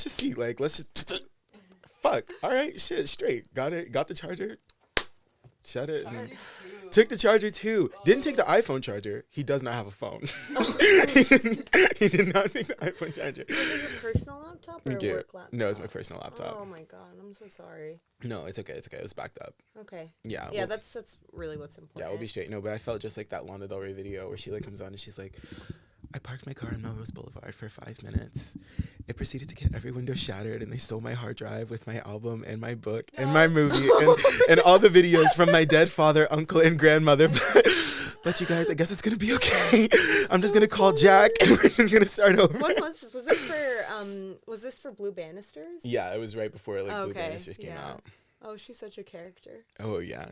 just see, like, let's just fuck. All right, shit, straight. Got it. Got the charger. Shut it. And took the charger too. Didn't take the iPhone charger. He does not have a phone. He did not take the iPhone charger. Was it your personal laptop or a work laptop? No, it's my personal laptop. Oh my god, I'm so sorry. No, it's okay. It's okay. It was backed up. Okay. Yeah. Yeah, that's really what's important. Yeah, we'll be straight. No, but I felt just like that Lana Del Rey video where she like comes on and she's like, I parked my car on Melrose Boulevard for 5 minutes. It proceeded to get every window shattered, and they stole my hard drive with my album and my book and my movie and all the videos from my dead father, uncle, and grandmother. But you guys, I guess it's gonna be okay. I'm just gonna call Jack, and we're just gonna start over. What was this? Was this for Blue Bannisters? Yeah, it was right before like Blue Bannisters came out. Oh, she's such a character. Oh yeah.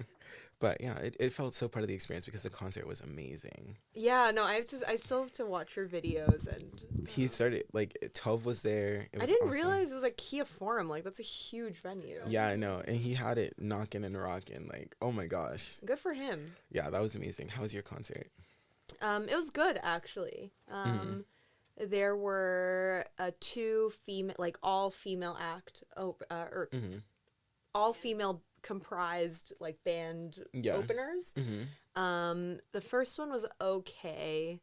But yeah, it felt so part of the experience because the concert was amazing. Yeah, no, I still have to watch her videos, and he started like Tove was there. It was I didn't awesome. realize it was like Kia Forum. Like that's a huge venue. Yeah, I know, and he had it knocking and rocking. Like, oh my gosh. Good for him. Yeah, that was amazing. How was your concert? It was good actually. There were two female, like all female act, all female comprised like band openers. The first one was okay.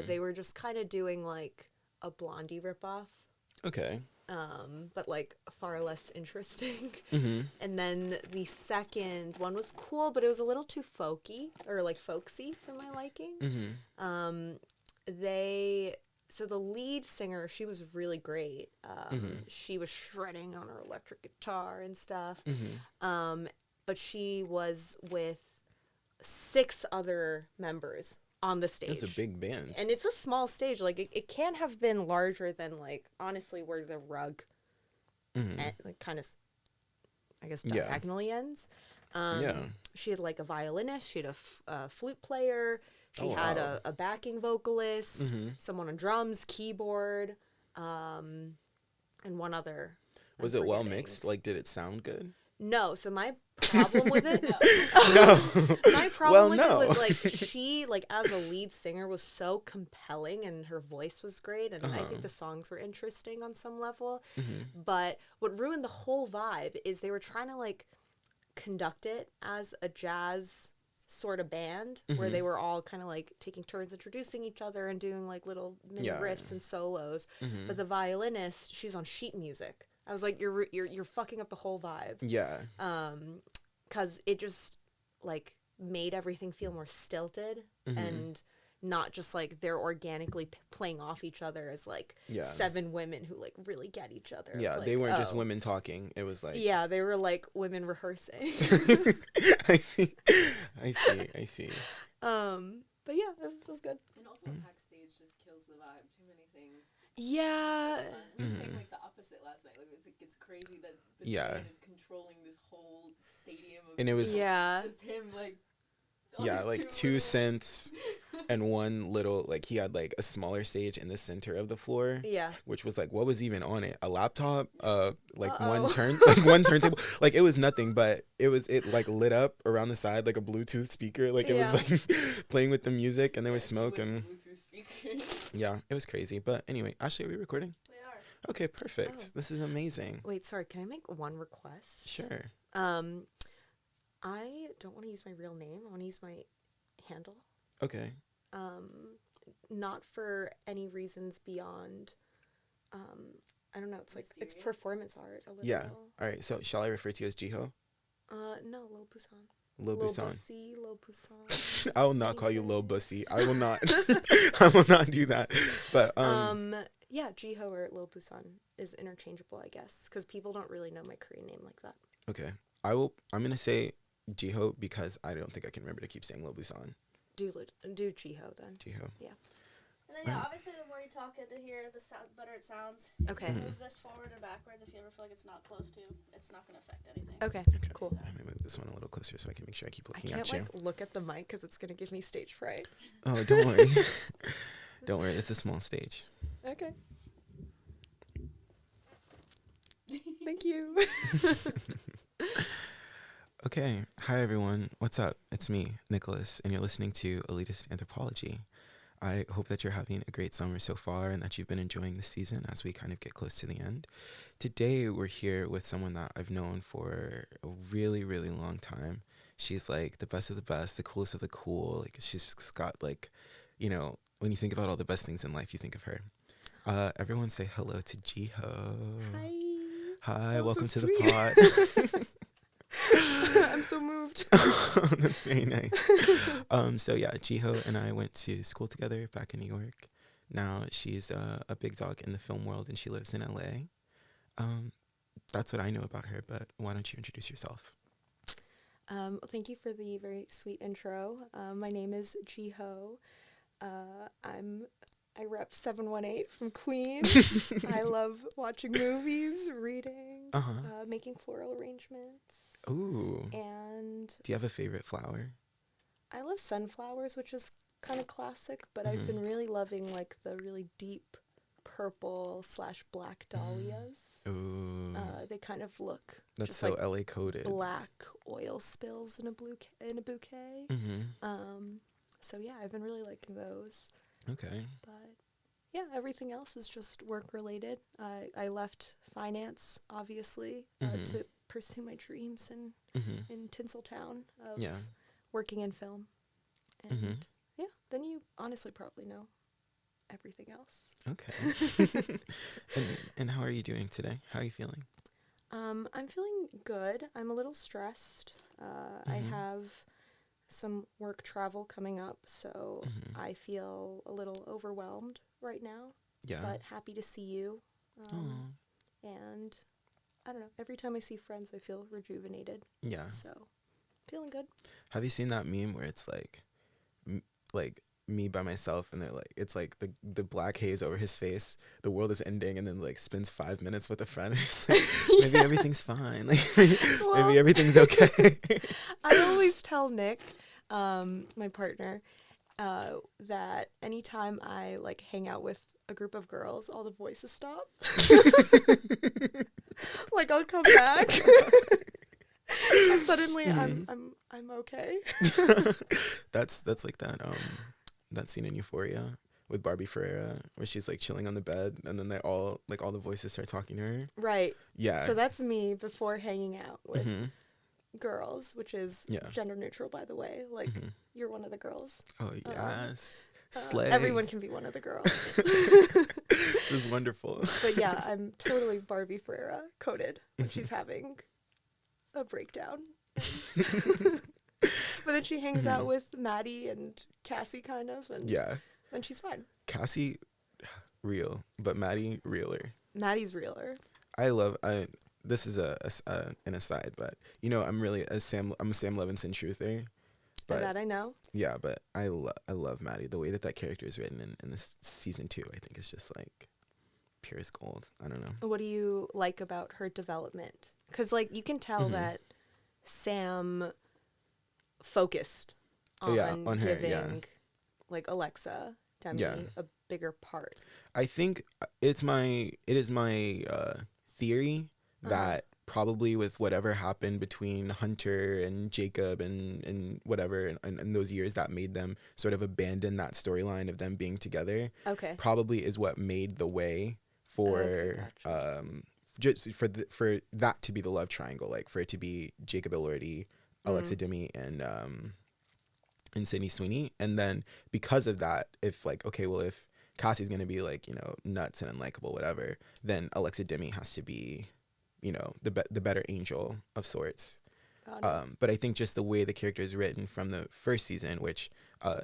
They were just kind of doing like a Blondie ripoff. Okay. But like far less interesting. And then the second one was cool, but it was a little too folky or like folksy for my liking. So the lead singer, she was really great. She was shredding on her electric guitar and stuff. But she was with 6 other members on the stage. It's a big band. And it's a small stage. Like, it can't have been larger than, like, honestly, where the rug like, kind of, I guess, diagonally ends. She had, like, a violinist. She had a flute player. She had a backing vocalist, someone on drums, keyboard, and one other. Was it well mixed? Like, did it sound good? No. So my problem with it, my problem with it was like she, like as a lead singer, was so compelling and her voice was great, and I think the songs were interesting on some level. But what ruined the whole vibe is they were trying to like conduct it as a jazz sort of band where they were all kind of like taking turns introducing each other and doing like little mini riffs and solos. But the violinist, she's on sheet music. I was like, you're fucking up the whole vibe. Yeah. 'Cause it just like made everything feel more stilted and not just like they're organically playing off each other as like 7 women who like really get each other. Yeah, like, they weren't just women talking. It was like they were like women rehearsing. I see. But yeah, it was good. And also backstage just kills the vibe. Too many things. Yeah. We were saying like the opposite last night. Like it's crazy that the band is controlling this whole stadium of and it was just him like like 2 synths and one little like he had like a smaller stage in the center of the floor. Yeah. Which was like what was even on it? A laptop, like one turntable. Like it was nothing, but it like lit up around the side like a Bluetooth speaker. Like it was like playing with the music and there was smoke and yeah, it was crazy. But anyway, Ashley, are we recording? We are. Okay, perfect. This is amazing. Wait, sorry, can I make one request? Sure. I don't want to use my real name. I want to use my handle. Okay. Not for any reasons beyond, I don't know. It's like, it's performance art a little. Yeah. All right. So shall I refer to you as Jiho? No, Lil Busan. Lil Busan. Lil Busan. I will not call you Lil Bussy. I will not. I will not do that. But yeah, Jiho or Lil Busan is interchangeable, I guess, because people don't really know my Korean name like that. Okay. I'm gonna say Jiho because I don't think I can remember to keep saying Lil Busan. Do Jiho then. Jiho. Yeah. And then obviously the more you talk it to hear, the better it sounds. Okay. If you move this forward or backwards, if you ever feel like it's not close to, it's not going to affect anything. Okay. Cool. I'm gonna move this one a little closer so I can make sure I keep looking I at can't you. like look at the mic because it's gonna give me stage fright. Oh, don't worry. Don't worry. It's a small stage. Okay. Thank you. Okay. Hi, everyone. What's up? It's me, Nicholas, and you're listening to Elitist Anthropology. I hope that you're having a great summer so far and that you've been enjoying the season as we kind of get close to the end. Today, we're here with someone that I've known for a really, really long time. She's like the best of the best, the coolest of the cool. Like, she's got like, you know, when you think about all the best things in life, you think of her. Everyone say hello to Jiho. Hi. Hi, welcome so to the pod. I'm so moved. That's very nice. So yeah, Jiho and I went to school together back in New York. Now she's a big dog in the film world and she lives in LA. That's what I know about her, but why don't you introduce yourself? Thank you for the very sweet intro. My name is Jiho. I rep 718 from Queens. I love watching movies, reading, making floral arrangements. Ooh. And do you have a favorite flower? I love sunflowers, which is kind of classic, but I've been really loving like the really deep purple / black dahlias. Ooh. They kind of look that's just so like LA coded. Black oil spills in a bouquet. So yeah, I've been really liking those. Okay. But yeah, everything else is just work related. I left finance, obviously, to pursue my dreams in Tinseltown of working in film. And yeah, then you honestly probably know everything else. Okay. and how are you doing today? How are you feeling? I'm feeling good. I'm a little stressed. I have some work travel coming up, so I feel a little overwhelmed right now. Yeah. But happy to see you. And I don't know, every time I see friends, I feel rejuvenated. Yeah. So, feeling good. Have you seen that meme where it's like me by myself and they're like, it's like the black haze over his face, the world is ending, and then like spends 5 minutes with a friend. It's like, maybe everything's fine. Like maybe everything's okay. I always tell Nick, my partner, that anytime I like hang out with a group of girls, all the voices stop. Like I'll come back. And suddenly I'm okay. That's like that scene in Euphoria with Barbie Ferreira where she's like chilling on the bed and then all the voices start talking to her. Right. Yeah. So that's me before hanging out with girls, which is gender neutral, by the way. Like you're one of the girls. Oh yes. Slay. Everyone can be one of the girls. This is wonderful. But yeah, I'm totally Barbie Ferreira coded when she's having a breakdown. But then she hangs out with Maddie and Cassie kind of, and then she's fine. Cassie, real, but Maddie, realer. Maddie's realer. This is an aside, but you know, I'm a Sam Levinson truther. But that I know. Yeah, but I love Maddie. The way that character is written in this season 2, I think is just like pure as gold. I don't know. What do you like about her development? Because like you can tell that Sam focused on giving her, like Alexa, Demi a bigger part. I think it is my theory that probably with whatever happened between Hunter and Jacob and whatever and those years that made them sort of abandon that storyline of them being together. Okay. Probably is what made the way for just for that to be the love triangle, like for it to be Jacob Elordi, Alexa Demi, and Sydney Sweeney. And then because of that, if Cassie's gonna be like, you know, nuts and unlikable, whatever, then Alexa Demi has to be, you know, the better angel of sorts. But I think just the way the character is written from the first season, which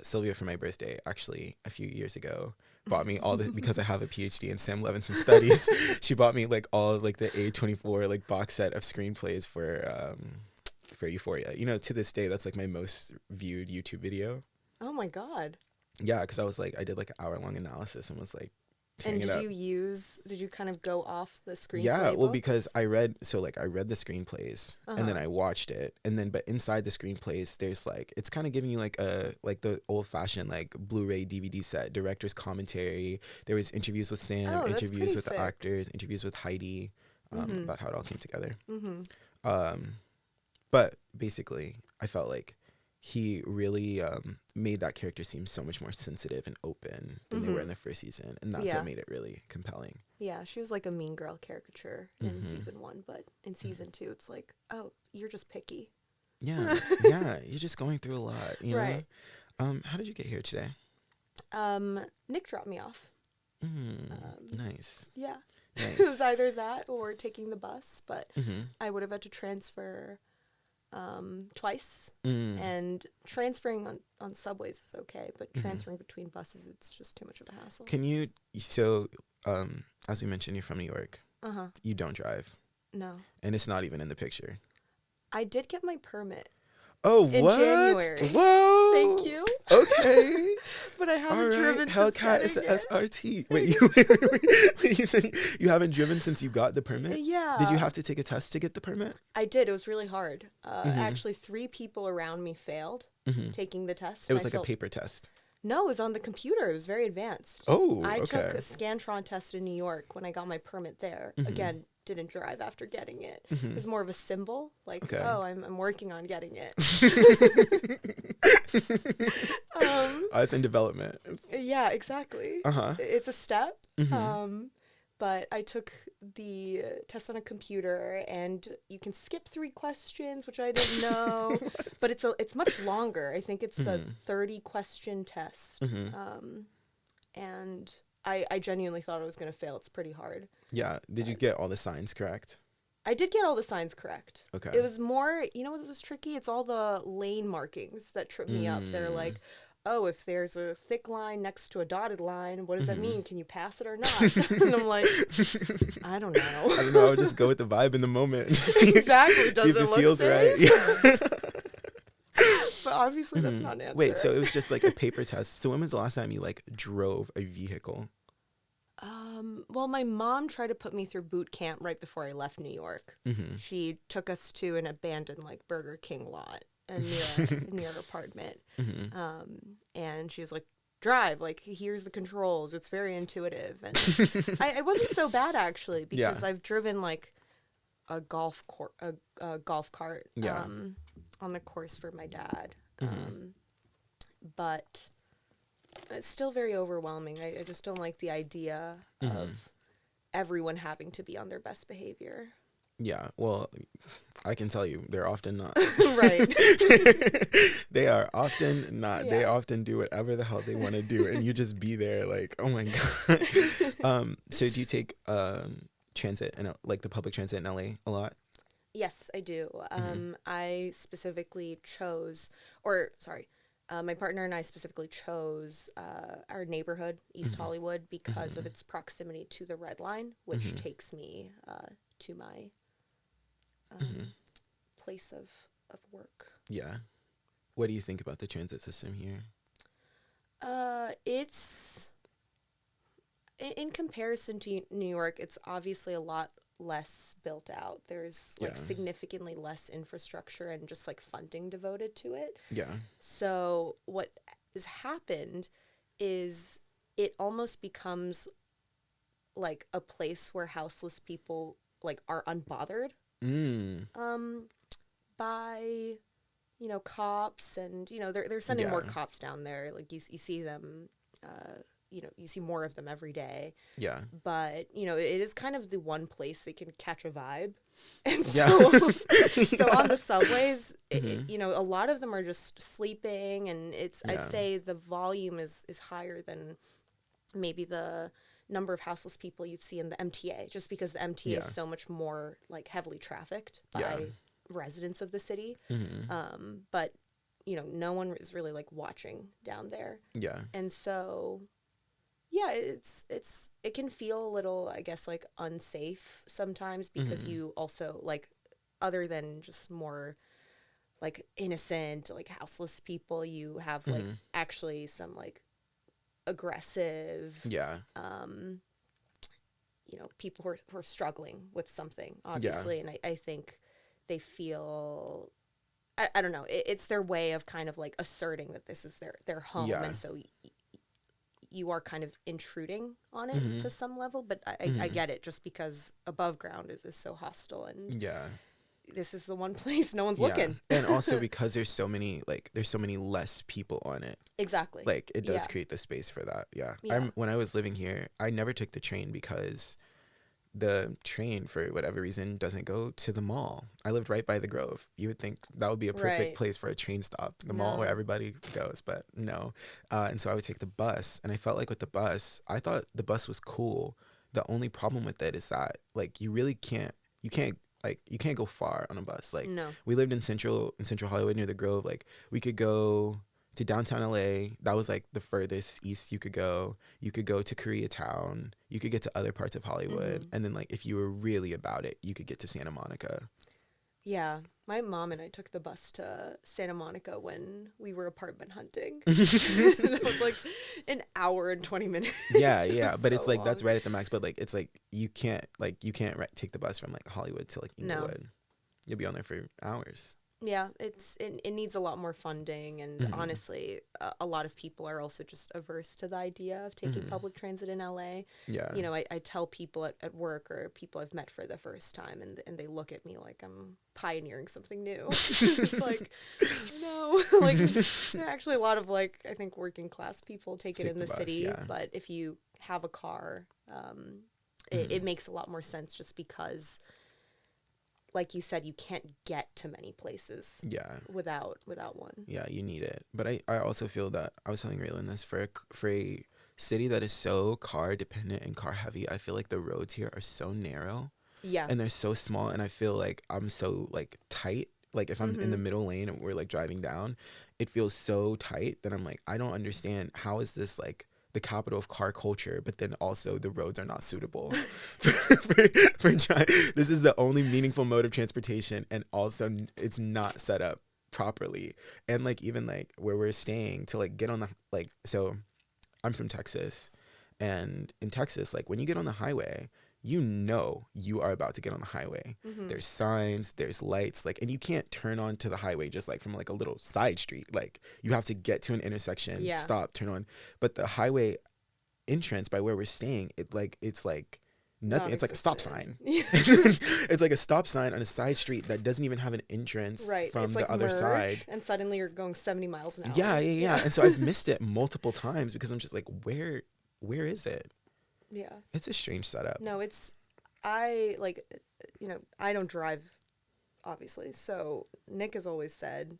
Sylvia for my birthday actually a few years ago bought me all the because I have a PhD in Sam Levinson studies. She bought me like all like the A24 like box set of screenplays for Euphoria. You know, to this day that's like my most viewed YouTube video. Oh my god. Yeah, because I did like an hour-long analysis and was like, and did you kind of go off the screenplay? Yeah, well, books? because I read the screenplays and then I watched it, and then but inside the screenplays there's like, it's kind of giving you like the old-fashioned like Blu-ray DVD set, director's commentary. There was interviews with Sam, interviews with the actors, interviews with Heidi about how it all came together. But basically I felt like he really made that character seem so much more sensitive and open than they were in the first season, and that's what made it really compelling. Yeah, she was like a mean girl caricature in season 1, but in season 2, it's like, oh, you're just picky. Yeah, yeah, you're just going through a lot, you know? How did you get here today? Nick dropped me off. Nice. Yeah. Nice. It was either that or taking the bus, but I would have had to transfer twice. And transferring on subways is okay, but transferring between buses, it's just too much of a hassle. Can you, so, as we mentioned, you're from New York. You don't drive. No. And it's not even in the picture. I did get my permit. Oh, in what? January. Whoa. Thank you. Okay. But I haven't driven Hellcat since is getting an SRT. Wait, you said you haven't driven since you got the permit? Yeah. Did you have to take a test to get the permit? I did. It was really hard. Actually, 3 people around me failed taking the test. It was like a paper test. No, it was on the computer. It was very advanced. Oh, I okay. took a Scantron test in New York when I got my permit there. Again, didn't drive after getting it. It was more of a symbol, like, oh, I'm working on getting it. It's in development. Yeah, exactly. It's a step. But I took the test on a computer, and you can skip 3 questions, which I didn't know. But it's much longer. I think it's a 30-question test. And I genuinely thought I was going to fail. It's pretty hard. Yeah. Did you get all the signs correct? I did get all the signs correct. Okay. It was more, you know what was tricky? It's all the lane markings that trip me up. They're like, oh, if there's a thick line next to a dotted line, what does that mean? Can you pass it or not? And I'm like, I don't know. I don't know. I would just go with the vibe in the moment. Exactly. Does it look feels safe? right? Yeah. But obviously that's not an answer. Wait, so it was just like a paper test. So when was the last time you like drove a vehicle? Well, my mom tried to put me through boot camp right before I left New York. She took us to an abandoned like Burger King lot near our apartment. And she was like, drive, like, here's the controls. It's very intuitive. And I wasn't so bad, actually, because I've driven like a golf cart on the course for my dad. But it's still very overwhelming. I just don't like the idea of everyone having to be on their best behavior. Yeah, well, I can tell you, they're often not. Right. They are often not. Yeah. They often do whatever the hell they want to do, and you just be there like, oh my God. So do you take transit, and like the public transit in LA a lot? Yes, I do. I specifically chose, my partner and I specifically chose our neighborhood, East Hollywood, because of its proximity to the Red Line, which takes me to my place of work. Yeah. What do you think about the transit system here? It's, in comparison to New York, it's obviously a lot less built out. There's like significantly less infrastructure and just like funding devoted to it. Yeah. So what has happened is it almost becomes like a place where houseless people like are unbothered by, you know, cops, and, you know, they're sending more cops down there. Like you see them, you know, you see more of them every day. Yeah. But, you know, it is kind of the one place they can catch a vibe. And so, so on the subways, you know, a lot of them are just sleeping, and I'd say the volume is higher than maybe the number of houseless people you'd see in the MTA, just because the MTA is so much more like heavily trafficked by residents of the city. But, you know, no one is really like watching down there. Yeah. And so, yeah, it can feel a little, I guess, like unsafe sometimes, because you also like, other than just more like innocent, like houseless people, you have like actually some like aggressive, you know, people who are struggling with something, obviously. And I think they feel, I don't know, it's their way of kind of like asserting that this is their home. And so you are kind of intruding on it to some level, but I get it, just because above ground is so hostile, and this is the one place no one's looking. And also because there's so many less people on it. Exactly. Like it does create the space for that. Yeah. When I was living here, I never took the train because the train, for whatever reason, doesn't go to the mall. I lived right by the Grove. You would think that would be a perfect place for a train stop, the mall where everybody goes, but no. And so I would take the bus, and I felt like with the bus, I thought the bus was cool. The only problem with it is that like you can't go far on a bus. Like we lived in Central Hollywood near the Grove. Like we could go to downtown LA. That was like the furthest east you could go. You could go to Koreatown. You could get to other parts of Hollywood. And then like if you were really about it, you could get to Santa Monica. Yeah. My mom and I took the bus to Santa Monica when we were apartment hunting. That was like an hour and 20 minutes. Yeah. But so it's like long. that's right at the max. But like it's like you can't take the bus from like Hollywood to like Inglewood. You'll be on there for hours. Yeah, it needs a lot more funding, and honestly, a lot of people are also just averse to the idea of taking public transit in LA. Yeah, you know, I tell people at work or people I've met for the first time, and they look at me like I'm pioneering something new. It's like, no, like actually a lot of like I think working class people take it in the bus, city, but if you have a car, it makes a lot more sense just because. Like you said, you can't get to many places without one. Yeah, you need it. But I also feel that, I was telling Raelyn this, for a city that is so car dependent and car heavy, I feel like the roads here are so narrow. Yeah. And they're so small, and I feel like I'm so like tight. Like if I'm in the middle lane and we're like driving down, it feels so tight that I'm like, I don't understand, how is this like the capital of car culture, but then also the roads are not suitable for driving. This is the only meaningful mode of transportation, and also it's not set up properly. And like even like where we're staying to like get on the like, so I'm from Texas, and in Texas, like when you get on the highway, you know you are about to get on the highway. There's signs, there's lights, like, and you can't turn on to the highway just like from like a little side street. Like you have to get to an intersection, stop, turn on. But the highway entrance by where we're staying, it's like nothing. It's like a stop sign. It's like a stop sign on a side street that doesn't even have an entrance from the other side. And suddenly you're going 70 miles an hour. Yeah. And so I've missed it multiple times because I'm just like, where is it? Yeah. It's a strange setup. No, I don't drive, obviously. So Nick has always said,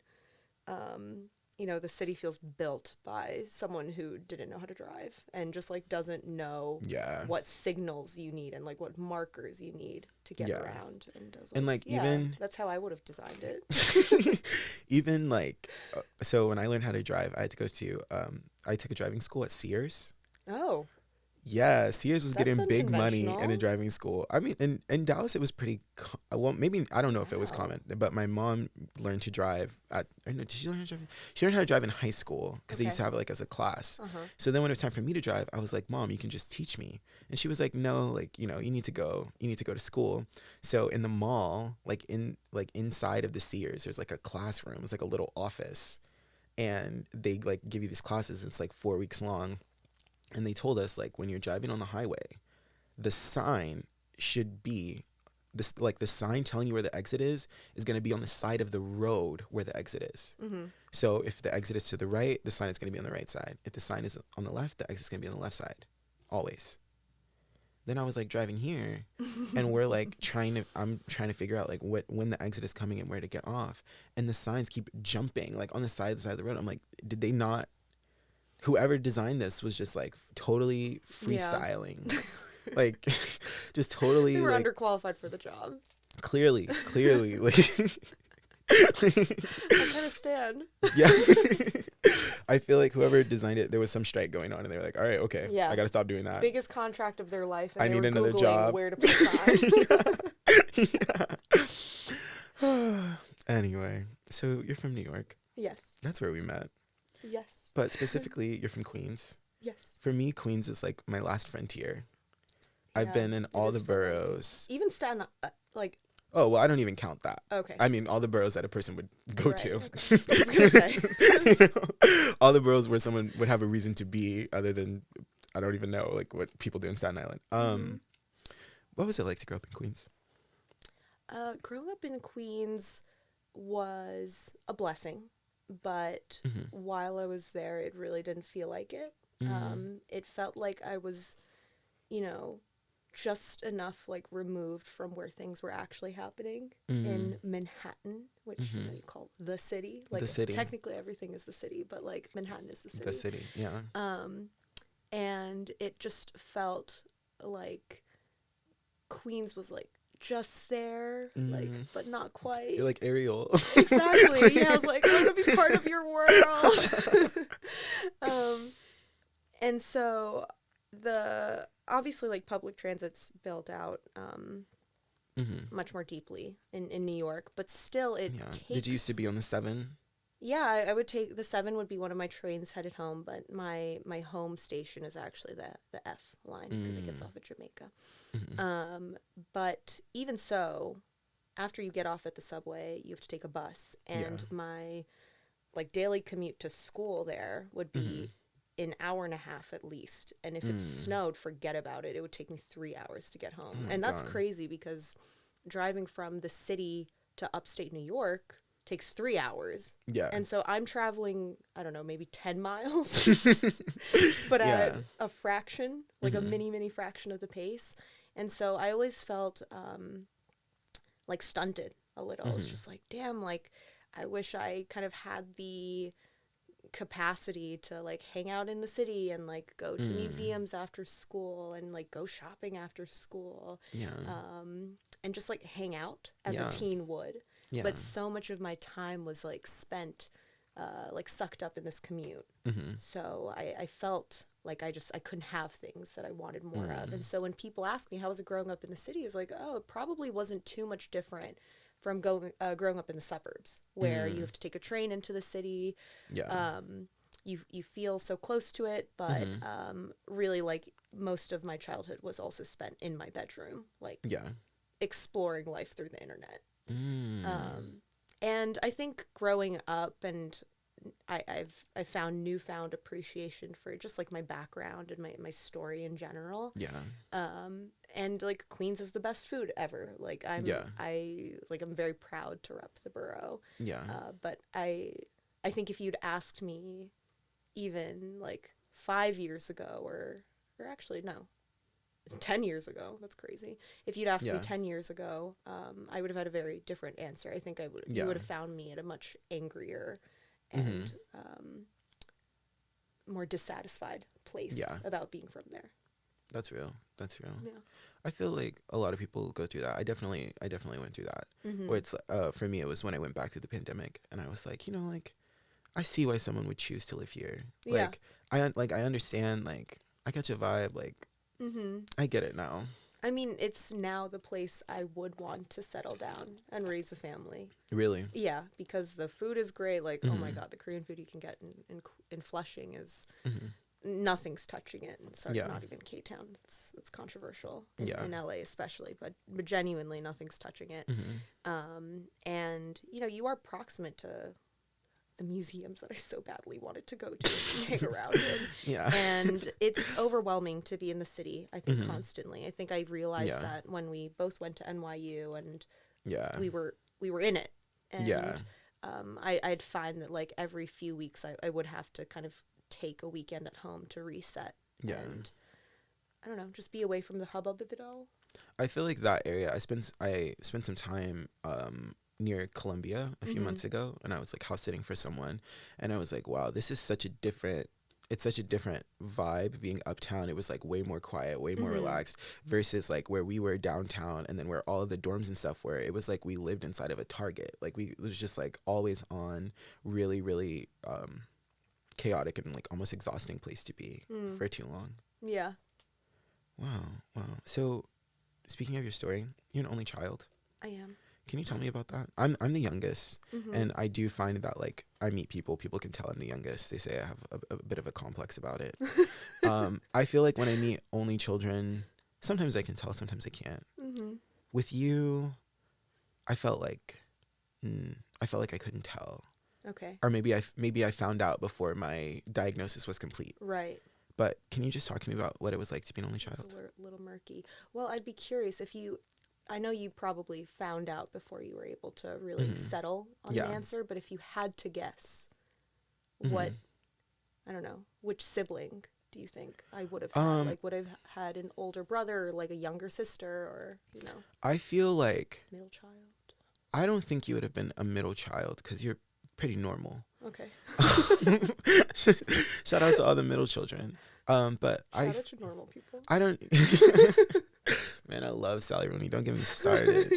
the city feels built by someone who didn't know how to drive and just like doesn't know what signals you need and like what markers you need to get around. And I was like, and like even that's how I would have designed it. Even like, so when I learned how to drive, I took a driving school at Sears. Oh. Yeah, Sears was getting big money in a driving school. I mean, in Dallas, it was pretty, maybe, I don't know if it was common, but my mom learned to drive did she learn how to drive? She learned how to drive in high school because they used to have it like as a class. So then when it was time for me to drive, I was like, Mom, you can just teach me. And she was like, no, like, you need to go to school. So in the mall, like inside of the Sears, there's like a classroom. It's like a little office. And they like give you these classes. It's like 4 weeks long. And they told us, like, when you're driving on the highway, the sign should be, the sign telling you where the exit is going to be on the side of the road where the exit is. So if the exit is to the right, the sign is going to be on the right side. If the sign is on the left, the exit is going to be on the left side. Always. Then I was, like, driving here, and we're, like, I'm trying to figure out, like, when the exit is coming and where to get off. And the signs keep jumping, like, on the side of the road. I'm like, did they not... Whoever designed this was just like totally freestyling, like just totally. They were like, underqualified for the job. Clearly, like. I kind of stand. Yeah, I feel like whoever designed it, there was some strike going on, and they were like, "All right, okay, I got to stop doing that." Biggest contract of their life. And I need another job. Where to put signs. Anyway, so you're from New York. Yes. That's where we met. Yes. But specifically, you're from Queens. Yes. For me, Queens is like my last frontier. Yeah, I've been in all the boroughs. Even Staten, like. Oh, well, I don't even count that. Okay. I mean, all the boroughs that a person would go to. Okay. I was gonna say. All the boroughs where someone would have a reason to be, other than, I don't even know, like, what people do in Staten Island. What was it like to grow up in Queens? Growing up in Queens was a blessing, but while I was there, it really didn't feel like it. It felt like I was, you know, just enough like removed from where things were actually happening in Manhattan, which you know you call the city. Like the city. Technically everything is the city, but like Manhattan is the city. The city, yeah. And it just felt like Queens was like just there, like, but not quite. You're like Ariel. Exactly. Yeah, I was like, I want to be part of your world. And so obviously like public transit's built out much more deeply in New York, but still it takes... Did you used to be on the 7? Yeah, I would take the 7 would be one of my trains headed home, but my home station is actually the F line because it gets off at Jamaica. But even so, after you get off at the subway, you have to take a bus, and my like daily commute to school there would be an hour and a half at least, and if it snowed, forget about it. It would take me 3 hours to get home, and that's crazy because driving from the city to upstate New York takes 3 hours. Yeah. And so I'm traveling, I don't know, maybe 10 miles, but at a fraction, like a mini fraction of the pace. And so I always felt like stunted a little. It's just like, damn, like I wish I kind of had the capacity to like hang out in the city and like go to museums after school and like go shopping after school. Yeah. And just like hang out as a teen would. Yeah. But so much of my time was like spent like sucked up in this commute. So I felt like I couldn't have things that I wanted more of. And so when people ask me how was it growing up in the city, it's like, oh, it probably wasn't too much different from growing up in the suburbs where you have to take a train into the city. Yeah. You feel so close to it, but really like most of my childhood was also spent in my bedroom, like exploring life through the internet. And I think growing up, and I've found newfound appreciation for just like my background and my story in general. Yeah. And like Queens is the best food ever. Like I'm very proud to rep the borough. Yeah. But I think if you'd asked me even like 5 years ago or actually no, 10 years ago, that's crazy. If you'd asked me 10 years ago, I would have had a very different answer. I think you would have found me at a much angrier and more dissatisfied place about being from there. That's real. Yeah. I feel like a lot of people go through that. I definitely went through that. Where it's for me, it was when I went back to the pandemic, and I was like, like I see why someone would choose to live here. Like I understand. Like I catch a vibe. Like I get it now. I mean, it's now the place I would want to settle down and raise a family. Really? Yeah, because the food is great. Like, oh my God, the Korean food you can get in Flushing is nothing's touching it. And sorry, not even K-Town. It's controversial in LA especially, but genuinely nothing's touching it. And you are proximate to the museums that I so badly wanted to go to and hang around in. Yeah. And it's overwhelming to be in the city, I think, constantly. I think I realized that when we both went to NYU and we were in it. And I'd find that like every few weeks I would have to kind of take a weekend at home to reset. Yeah. And I don't know, just be away from the hubbub of it all. I feel like that area, I spent some time near Columbia a few months ago, and I was like house sitting for someone, and I was like, wow, this is such a different vibe being uptown. It was like way more quiet, way more relaxed versus like where we were downtown, and then where all of the dorms and stuff were. It was like we lived inside of a Target. Like it was just like always on, really, really chaotic and like almost exhausting place to be for too long. Yeah. Wow. So speaking of your story, you're an only child. I am. Can you tell me about that? I'm the youngest, and I do find that like I meet people can tell I'm the youngest. They say I have a bit of a complex about it. I feel like when I meet only children, sometimes I can tell, sometimes I can't. With you, I felt like I couldn't tell. Okay. Or maybe I found out before my diagnosis was complete. Right. But can you just talk to me about what it was like to be an only child? It's a little murky. Well, I'd be curious if you I know you probably found out before you were able to really settle on an answer, but if you had to guess, what, I don't know, which sibling do you think I would have had? Like, would have had an older brother or like a younger sister, or, you know? I feel like Middle child. I don't think you would have been a middle child because you're pretty normal. Okay. Shout out to all the middle children. But Shout out to normal people. I don't. Man, I love Sally Rooney. Don't get me started.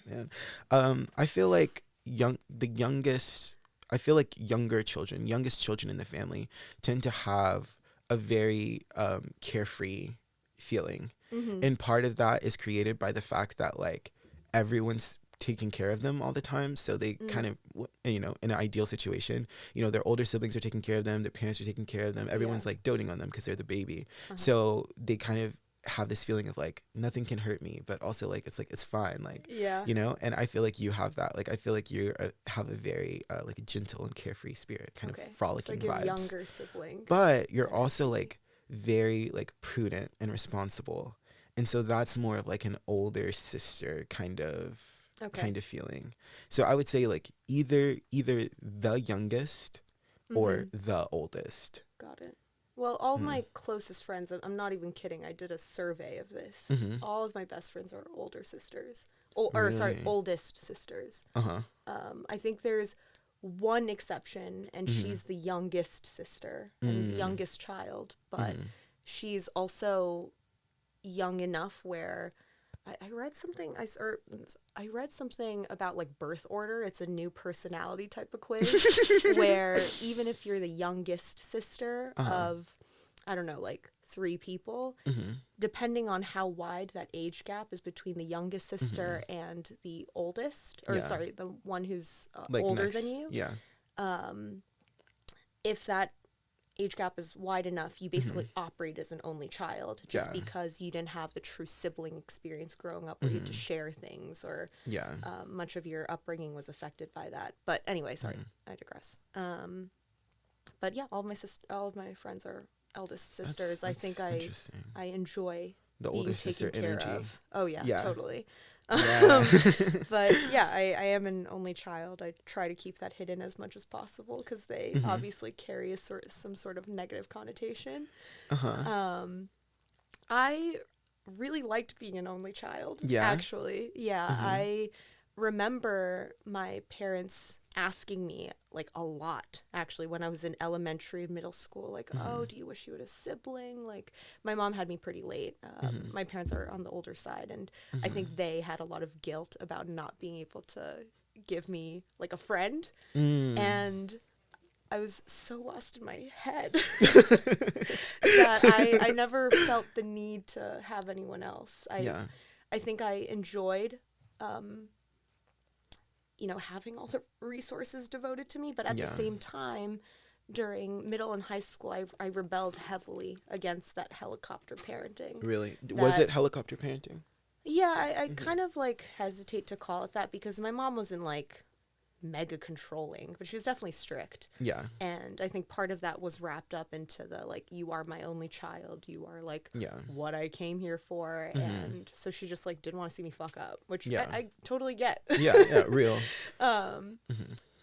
Man, I feel like youngest children in the family tend to have a very carefree feeling, and part of that is created by the fact that like everyone's taking care of them all the time, so they kind of, you know, in an ideal situation, you know, their older siblings are taking care of them, their parents are taking care of them, everyone's like doting on them because they're the baby, so they kind of have this feeling of like nothing can hurt me, but also like it's fine, like, you know. And I feel like you have that, like I feel like you have a very like a gentle and carefree spirit, kind of frolicking it's like vibes. your younger sibling, but you're also like very like prudent and responsible, and so that's more of like an older sister kind of feeling. So I would say like either the youngest or the oldest. Got it. Well, all of my closest friends, I'm not even kidding, I did a survey of this. All of my best friends are older sisters. Oldest sisters. I think there's one exception, and she's the youngest sister and youngest child, but she's also young enough where I read something. I read something about like birth order. It's a new personality type of quiz where even if you're the youngest sister of, I don't know, like 3 people, depending on how wide that age gap is between the youngest sister and the oldest, or sorry, the one who's like older than you. Yeah. If that age gap is wide enough, you basically operate as an only child, just because you didn't have the true sibling experience growing up where you had to share things, or much of your upbringing was affected by that. But anyway, sorry, I digress. But yeah, all of my friends are eldest sisters. I think I enjoy the older sister energy. Of. Oh yeah, totally. Yeah. But yeah, I am an only child. I try to keep that hidden as much as possible because they obviously carry some sort of negative connotation. I really liked being an only child. Yeah, actually, I remember my parents asking me like a lot, actually, when I was in elementary and middle school, like, oh, do you wish you had a sibling? Like, my mom had me pretty late. My parents are on the older side, and I think they had a lot of guilt about not being able to give me like a friend. And I was so lost in my head that I never felt the need to have anyone else. I think I enjoyed you know, having all the resources devoted to me, but at the same time, during middle and high school, I rebelled heavily against that helicopter parenting. Really? Was it helicopter parenting? Yeah, I kind of like hesitate to call it that because my mom wasn't like mega controlling, but she was definitely strict. Yeah. And I think part of that was wrapped up into the like, you are my only child, you are like what I came here for. And so she just like didn't want to see me fuck up, which I totally get. Real.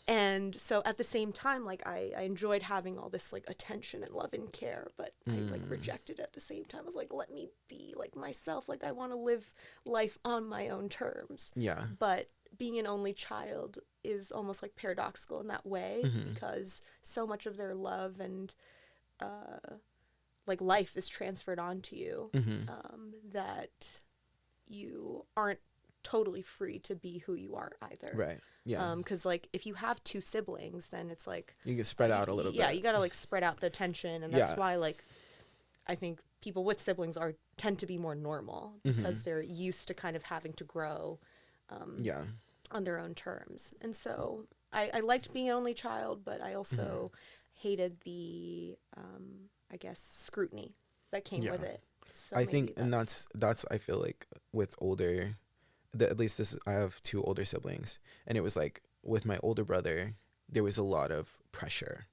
And so at the same time, like I enjoyed having all this like attention and love and care, but I like rejected it at the same time. I was like, let me be like myself. Like I want to live life on my own terms. Yeah. But being an only child is almost like paradoxical in that way because so much of their love and like life is transferred onto you that you aren't totally free to be who you are either. Right. Yeah. Because like if you have 2 siblings, then it's like you can spread out a little bit. Yeah, you gotta like spread out the attention, and that's why like I think people with siblings tend to be more normal because they're used to kind of having to grow on their own terms. And so I liked being an only child, but I also hated the I guess scrutiny that came with it. So I think and that's I feel like with older at least I have 2 older siblings, and it was like with my older brother there was a lot of pressure.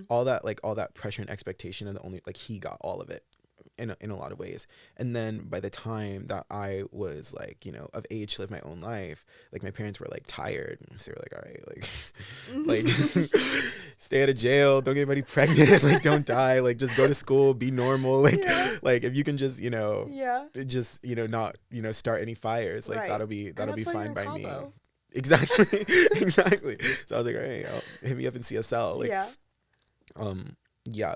All that pressure and expectation, and the only like he got all of it in a lot of ways. And then by the time that I was like, you know, of age to live my own life, like my parents were like tired. So they were like, all right, like stay out of jail, don't get anybody pregnant, like don't die, like just go to school, be normal, like like if you can just, you know, just, you know, not, you know, start any fires, like that'll be fine by me. Exactly. Exactly. So I was like, all right, hit me up in CSL. Like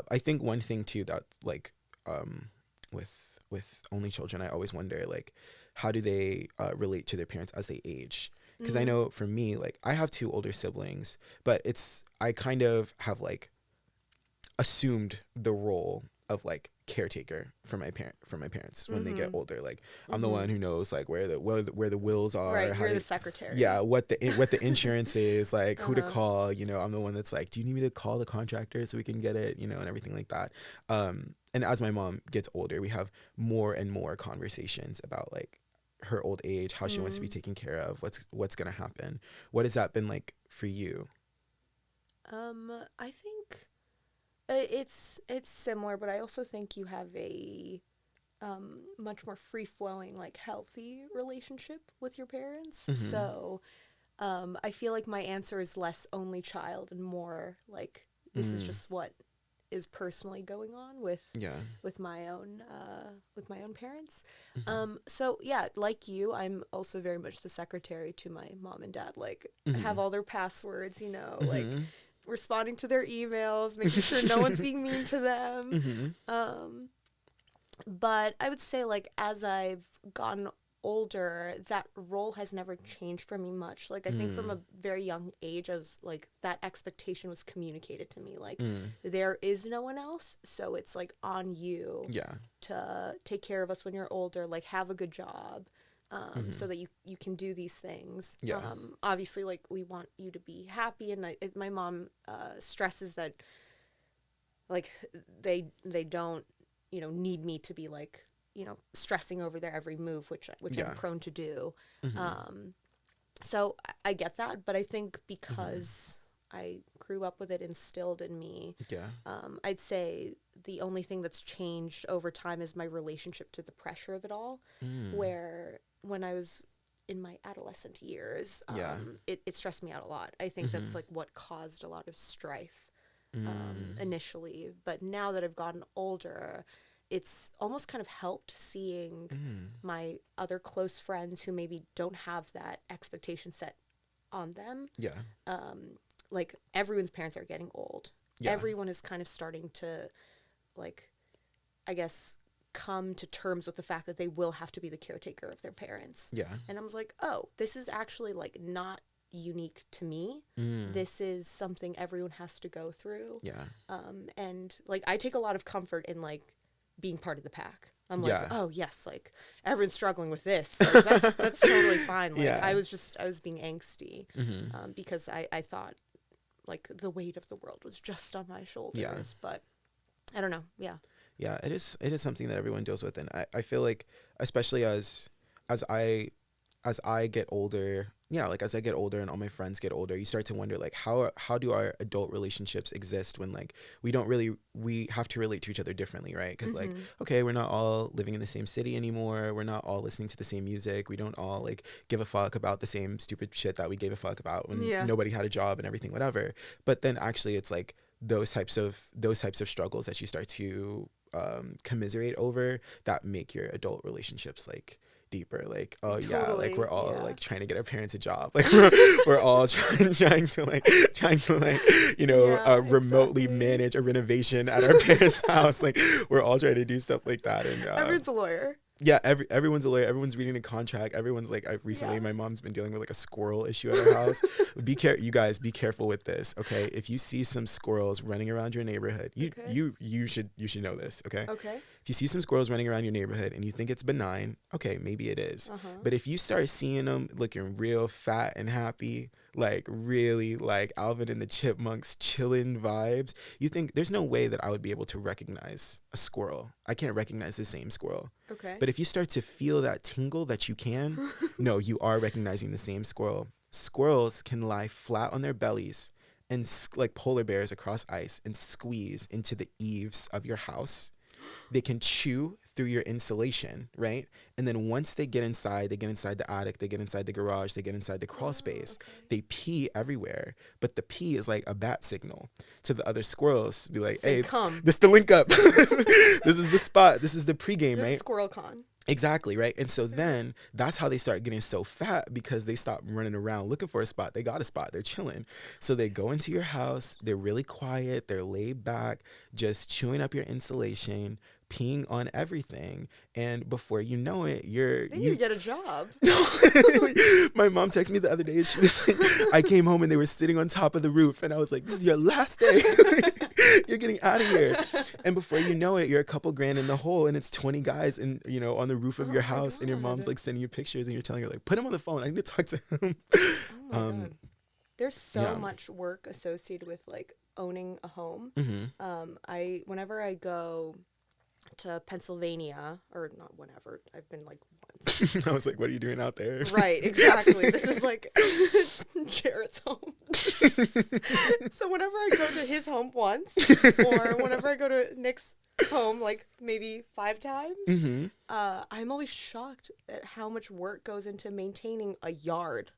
I think one thing too that like with only children, I always wonder like how do they relate to their parents as they age, because I know for me, like I have 2 older siblings, but I kind of have like assumed the role of like caretaker for my parents when they get older. Like I'm the one who knows like where the wills are, right, you're the secretary, what the insurance is, like who to call, you know. I'm the one that's like, do you need me to call the contractor so we can get it, you know, and everything like that. And as my mom gets older, we have more and more conversations about like her old age, how she wants to be taken care of, what's gonna happen. What has that been like for you? I think it's similar, but I also think you have a much more free-flowing, like healthy relationship with your parents. So I feel like my answer is less only child and more like this is just what is personally going on with my own parents. So yeah, like you, I'm also very much the secretary to my mom and dad, like have all their passwords, you know, like responding to their emails, making sure no one's being mean to them. But I would say like as I've gotten older, that role has never changed for me much. Like I think from a very young age, I was like, that expectation was communicated to me, like there is no one else, so it's like on you to take care of us when you're older, like have a good job, so that you can do these things. Obviously like we want you to be happy, and my mom stresses that like they don't, you know, need me to be like, you know, stressing over their every move, which I'm prone to do. So I get that, but I think because I grew up with it instilled in me, I'd say the only thing that's changed over time is my relationship to the pressure of it all, where when I was in my adolescent years, it stressed me out a lot. I think that's like what caused a lot of strife initially, but now that I've gotten older, it's almost kind of helped seeing my other close friends who maybe don't have that expectation set on them. Like everyone's parents are getting old. Everyone is kind of starting to, like, I guess, come to terms with the fact that they will have to be the caretaker of their parents. And I was like, oh, this is actually like not unique to me. This is something everyone has to go through. And like I take a lot of comfort in like being part of the pack. I'm like, oh yes, like everyone's struggling with this. Like, that's totally fine. Like I was being angsty because I thought like the weight of the world was just on my shoulders. But I don't know. It is something that everyone deals with, and I feel like especially as I get older, as I get older and all my friends get older, you start to wonder like how do our adult relationships exist when like we have to relate to each other differently, right? Because like, okay, we're not all living in the same city anymore, we're not all listening to the same music, we don't all like give a fuck about the same stupid shit that we gave a fuck about when nobody had a job and everything, whatever. But then actually it's like those types of struggles that you start commiserate over that make your adult relationships like deeper. Like, oh totally. Yeah, like we're all like trying to get our parents a job, like we're all trying to you know, remotely manage a renovation at our parents' house. Like we're all trying to do stuff like that, and everyone's a lawyer. Yeah, everyone's a lawyer. Everyone's reading a contract. Everyone's like, recently my mom's been dealing with like a squirrel issue at our house. You guys be careful with this, okay? If you see some squirrels running around your neighborhood, you should know this, okay? Okay. If you see some squirrels running around your neighborhood and you think it's benign, okay, maybe it is. But if you start seeing them looking real fat and happy, like really like Alvin and the Chipmunks chillin' vibes, you think there's no way that I would be able to recognize a squirrel. I can't recognize the same squirrel. Okay. But if you start to feel that tingle that you can, no, you are recognizing the same squirrel. Squirrels can lie flat on their bellies and like polar bears across ice and squeeze into the eaves of your house they can chew through your insulation, right? And then once they get inside the attic, they get inside the garage, they get inside the crawl space, they pee everywhere. But the pee is like a bat signal to the other squirrels. Be like, hey, come. this is the link up. This is the spot. This is the pregame, This right? is Squirrel Con. Exactly, right? And so then that's how they start getting so fat, because they stop running around looking for a spot. They got a spot. They're chilling. So they go into your house. They're really quiet. They're laid back, just chewing up your insulation, peeing on everything. And before you know it, you get a job. My mom texted me the other day and she was like, I came home and they were sitting on top of the roof. And I was like, this is your last day. You're getting out of here. And before you know it, you're a couple grand in the hole, and it's 20 guys on the roof of your house, and your mom's like sending you pictures, and you're telling her like, put him on the phone. I need to talk to him. Oh my God. There's so much work associated with like owning a home. Whenever I go to Pennsylvania, or not whenever, I've been like once. I was like, what are you doing out there? Right, exactly. This is like Jarrett's home. So whenever I go to his home once, or whenever I go to Nick's home like maybe 5 times, I'm always shocked at how much work goes into maintaining a yard.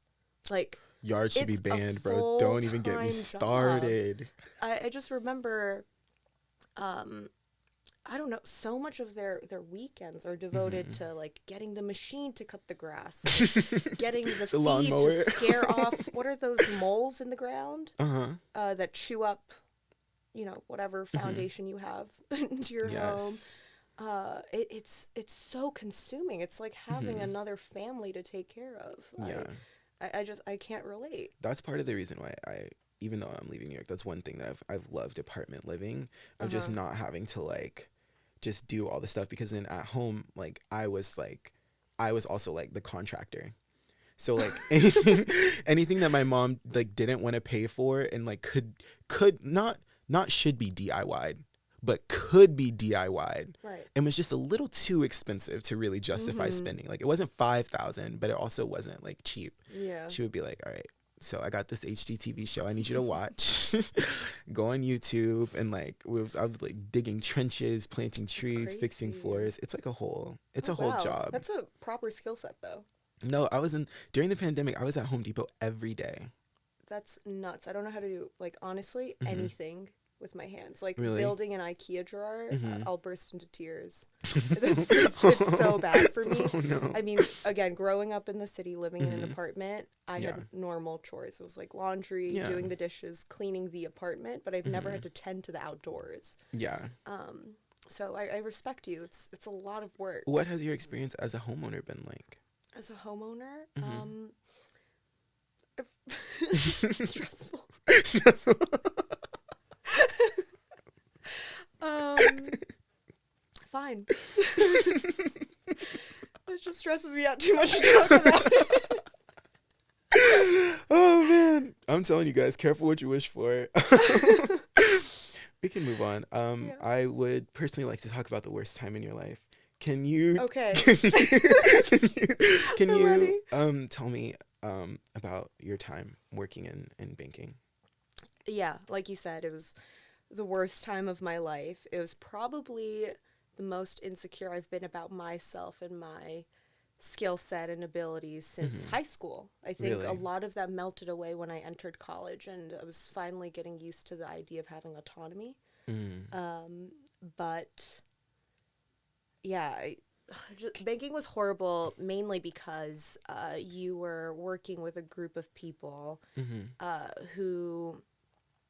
Like, yard should be banned, bro. Don't even get me started. I just remember, I don't know, so much of their weekends are devoted to like getting the machine to cut the grass, getting the feed lawnmower to scare off, what are those moles in the ground that chew up, whatever foundation you have into your home. It's so consuming. It's like having another family to take care of. I can't relate. That's part of the reason why even though I'm leaving New York, that's one thing that I've loved apartment living, of just not having to like just do all the stuff, because then at home, like I was also like the contractor. So like anything that my mom like didn't want to pay for and like could not should be DIY'd, but could be DIY'd. Right. And was just a little too expensive to really justify spending. Like it wasn't $5,000, but it also wasn't like cheap. Yeah. She would be like, all right, so I got this HGTV show I need you to watch. Go on YouTube, and like I was like digging trenches, planting trees, fixing floors. It's like a whole job. That's a proper skill set though. No, during the pandemic, I was at Home Depot every day. That's nuts. I don't know how to do, like, honestly, anything with my hands. Like, really? building an IKEA drawer, I'll burst into tears. It's so bad for me. Oh, no. I mean, again, growing up in the city, living in an apartment, I had normal chores. It was like laundry, doing the dishes, cleaning the apartment, but I've never had to tend to the outdoors. Yeah. So I respect you. It's a lot of work. What has your experience as a homeowner been like? As a homeowner, stressful. Stressful. Fine. It just stresses me out too much to talk about it. Oh man, I'm telling you guys, careful what you wish for. We can move on. I would personally like to talk about the worst time in your life. Can you? Okay. Can you tell me about your time working in banking? Yeah, like you said, it was the worst time of my life. It was probably the most insecure I've been about myself and my skill set and abilities since high school. I think a lot of that melted away when I entered college, and I was finally getting used to the idea of having autonomy. But yeah, banking was horrible, mainly because you were working with a group of people who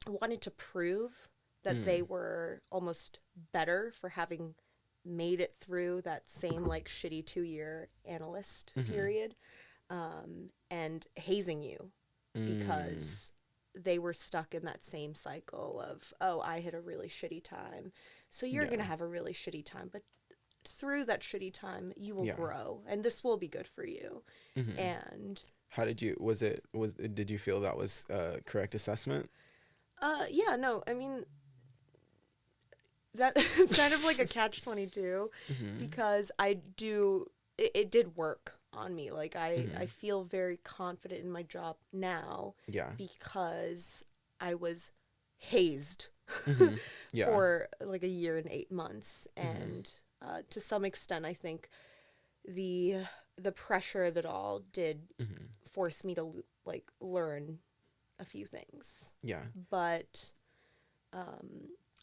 wanted to prove that they were almost better for having made it through that same like shitty 2-year analyst period, and hazing you because they were stuck in that same cycle of, oh, I had a really shitty time, so you're gonna have a really shitty time, but through that shitty time you will grow, and this will be good for you. And how did you did you feel that was a correct assessment? No, I mean, that it's kind of like a catch-22 because it did work on me. Like I feel very confident in my job now because I was hazed Yeah. for like a year and 8 months. And to some extent, I think the pressure of it all did force me to like learn a few things. Yeah. But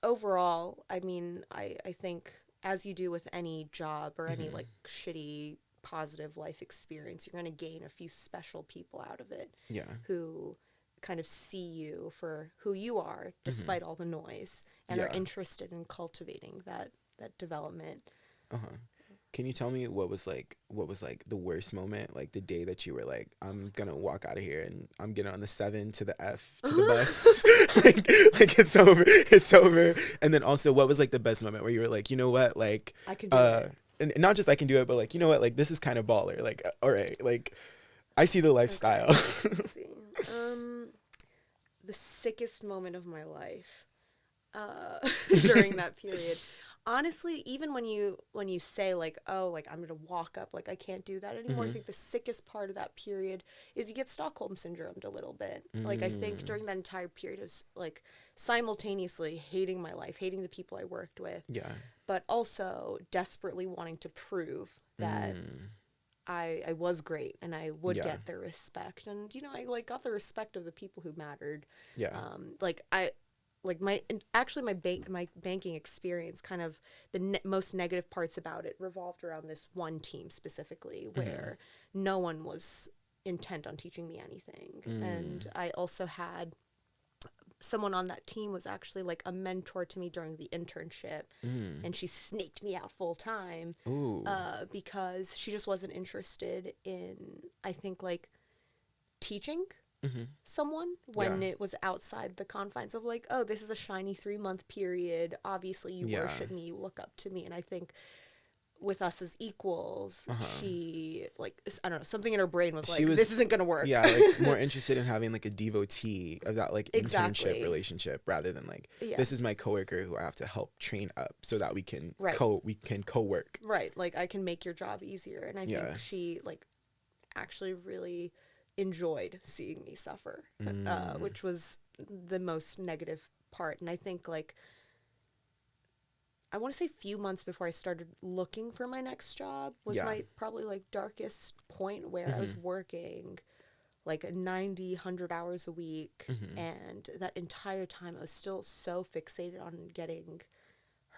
overall, I mean, I think as you do with any job or any like shitty positive life experience, you're going to gain a few special people out of it. Yeah. Who kind of see you for who you are despite all the noise and are interested in cultivating that development. Can you tell me what was like the worst moment, like the day that you were like, I'm gonna walk out of here and I'm getting on the 7 to the F to the bus, like it's over. And then also, what was like the best moment where you were like, you know what, like I can do it. And not just I can do it, but like, you know what, like this is kind of baller. Like, all right, like I see the lifestyle. Okay, let's see. The sickest moment of my life during that period. Honestly, even when you say like, oh, like I'm gonna walk up, like I can't do that anymore. I think the sickest part of that period is you get Stockholm syndromed a little bit. Like I think during that entire period it was like simultaneously hating my life, hating the people I worked with, but also desperately wanting to prove that I was great and I would get their respect. And, you know, I like got the respect of the people who mattered. Yeah. My banking experience, kind of the most negative parts about it revolved around this one team specifically where no one was intent on teaching me anything. And I also had someone on that team was actually like a mentor to me during the internship, and she snaked me out full time because she just wasn't interested in, I think, like teaching someone when it was outside the confines of like, oh, this is a shiny 3-month period. Obviously, you worship me, you look up to me, and I think with us as equals, she like, I don't know, something in her brain was like, this isn't gonna work. Yeah, like more interested in having like a devotee of that like Exactly. internship relationship rather than like this is my coworker who I have to help train up so that we can co-work. Right, like I can make your job easier, and I think she like actually really enjoyed seeing me suffer, which was the most negative part. And I think like I want to say few months before I started looking for my next job was my probably like darkest point where I was working like 90, 100 hours a week. And that entire time I was still so fixated on getting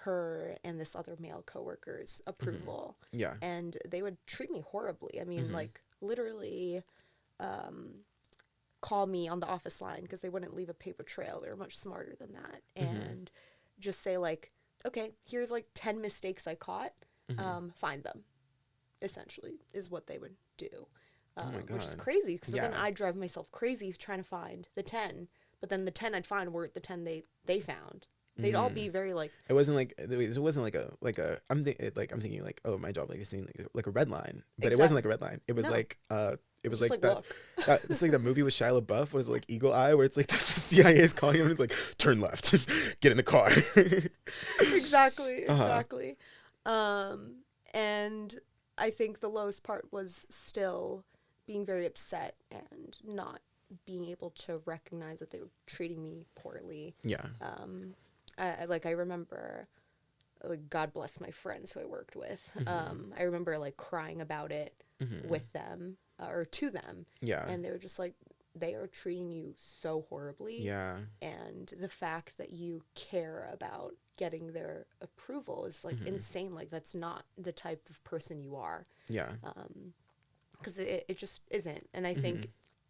her and this other male coworker's approval. And they would treat me horribly. I mean, like literally call me on the office line because they wouldn't leave a paper trail. They were much smarter than that. And just say like, okay, here's like 10 mistakes I caught. Find them, essentially, is what they would do. Which is crazy, because then I'd drive myself crazy trying to find the 10. But then the 10 I'd find weren't the 10 they found. They'd all be very like. It wasn't like a. I'm thinking like, oh, my job like this thing like a red line, but it wasn't like a red line. It was like it was like that. It's like the movie with Shia LaBeouf was like Eagle Eye, where it's like the CIA is calling him and it's like, turn left, get in the car. Exactly. And I think the lowest part was still being very upset and not being able to recognize that they were treating me poorly. I remember, like, God bless my friends who I worked with. I remember like crying about it with them or to them. And they were just like, they are treating you so horribly. And the fact that you care about getting their approval is like insane. Like, that's not the type of person you are. Because it just isn't. And I think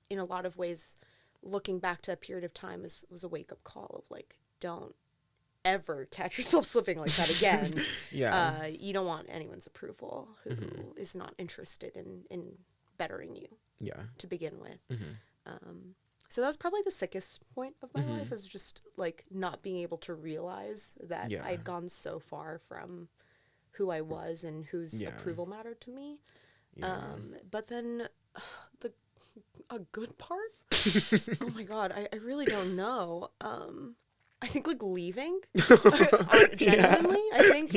in a lot of ways, looking back to that period of time was a wake-up call of like, don't ever catch yourself slipping like that again. You don't want anyone's approval who is not interested in bettering you to begin with. So that was probably the sickest point of my life, is just like not being able to realize that I'd gone so far from who I was and whose approval mattered to me. But then a good part? Oh my God, I really don't know. I think like leaving, genuinely, I think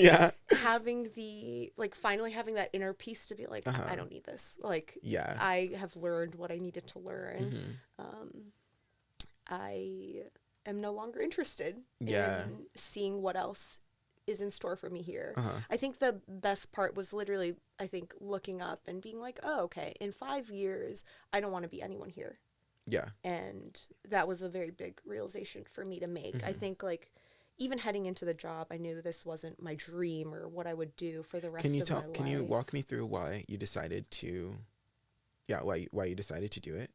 having finally having that inner peace to be like, I don't need this. Like, I have learned what I needed to learn. I am no longer interested in seeing what else is in store for me here. I think the best part was literally, I think, looking up and being like, oh, okay, in 5 years, I don't want to be anyone here. Yeah. And that was a very big realization for me to make. I think, like, even heading into the job, I knew this wasn't my dream or what I would do for the rest of my life. Can you walk me through why you decided to, why you decided to do it?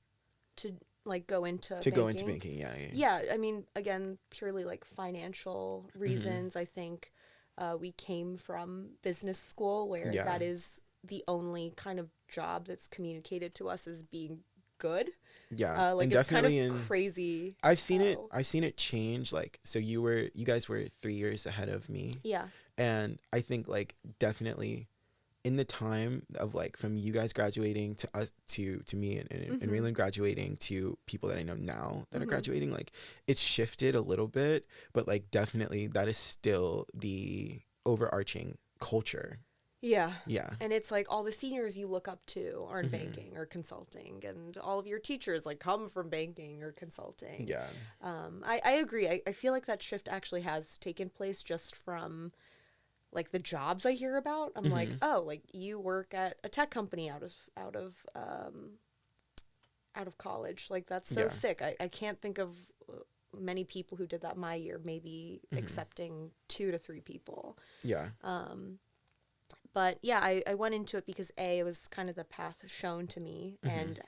To, like, go into banking? Go into banking, yeah. I mean, again, purely, like, financial reasons. I think we came from business school where that is the only kind of job that's communicated to us as being good. Yeah, like, and it's definitely kind of crazy. I've seen it change. Like, so you guys were 3 years ahead of me. Yeah. And I think, like, definitely in the time of, like, from you guys graduating to us to me and Raelyn graduating to people that I know now that are graduating, like, it's shifted a little bit, but, like, definitely that is still the overarching culture. Yeah. Yeah. And it's like all the seniors you look up to are in banking or consulting, and all of your teachers, like, come from banking or consulting. Yeah. I agree. I feel like that shift actually has taken place just from, like, the jobs I hear about. I'm like, oh, like, you work at a tech company out of college. Like, that's so sick. I can't think of many people who did that my year, maybe accepting 2 to 3 people. Yeah. But yeah, I went into it because A, it was kind of the path shown to me, and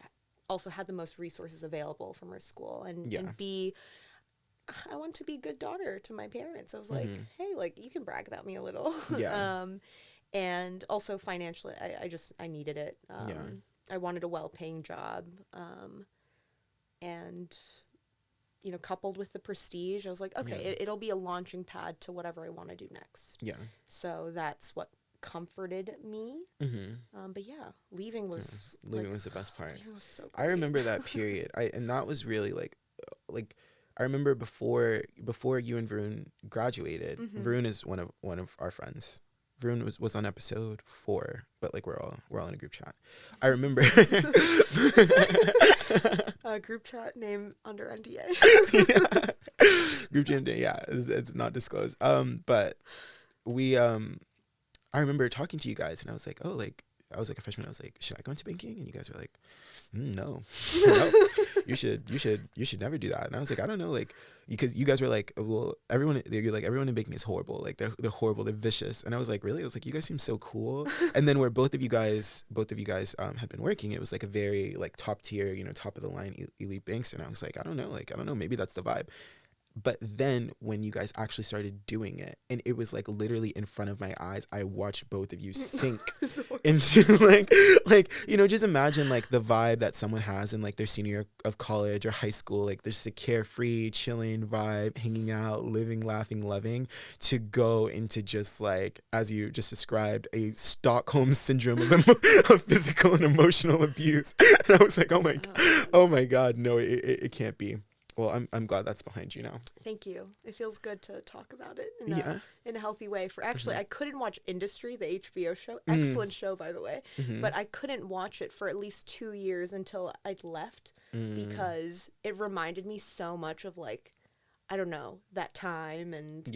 also had the most resources available from our school, and B, I want to be a good daughter to my parents. I was like, hey, like, you can brag about me a little. Yeah. And also financially, I needed it. I wanted a well-paying job, and, you know, coupled with the prestige, I was like, okay, it'll be a launching pad to whatever I want to do next. Yeah. So that's what comforted me. But yeah, leaving was was the best part. It was so great. I remember that period. And that was really like I remember before you and Varun graduated. Varun is one of our friends. Varun was on episode 4, but, like, we're all in a group chat. I remember a group chat name under NDA. Group chat NDA, it's not disclosed. But we I remember talking to you guys, and I was like, oh, like, I was like a freshman. I was like, should I go into banking? And you guys were like, no, no, you should never do that. And I was like, I don't know, like, because you guys were like, well, you're like, everyone in banking is horrible. Like, they're horrible. They're vicious. And I was like, really? I was like, you guys seem so cool. And then where both of you guys had been working, it was like a very, like, top tier, you know, top of the line elite banks. And I was like, I don't know, maybe that's the vibe. But then when you guys actually started doing it, and it was, like, literally in front of my eyes, I watched both of you sink into, like, you know, just imagine, like, the vibe that someone has in, like, their senior year of college or high school. Like, there's a carefree, chilling vibe, hanging out, living, laughing, loving, to go into just, like, as you just described, a Stockholm syndrome of physical and emotional abuse. And I was like, oh my God, no, it can't be. Well, I'm glad that's behind you now. Thank you. It feels good to talk about it in a healthy way. For actually, I couldn't watch Industry, the HBO show. Excellent show, by the way. But I couldn't watch it for at least 2 years until I'd left because it reminded me so much of, like, I don't know, that time. And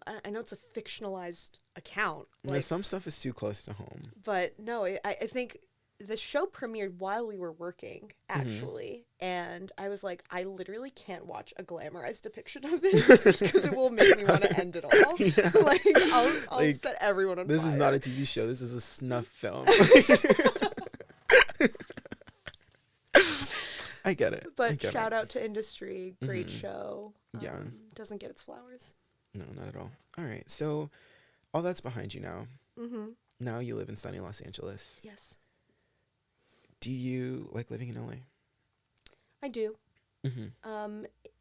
I know it's a fictionalized account. Like, some stuff is too close to home. But no, I think the show premiered while we were working, actually, and I was like, I literally can't watch a glamorized depiction of this because it will make me want to end it all. Yeah. Like, I'll like, set everyone on fire. This is not a TV show. This is a snuff film. I get it. But shout out to Industry. Great show. Yeah. Doesn't get its flowers. No, not at all. All right. So all that's behind you now. Now you live in sunny Los Angeles. Yes. Do you like living in LA? I do.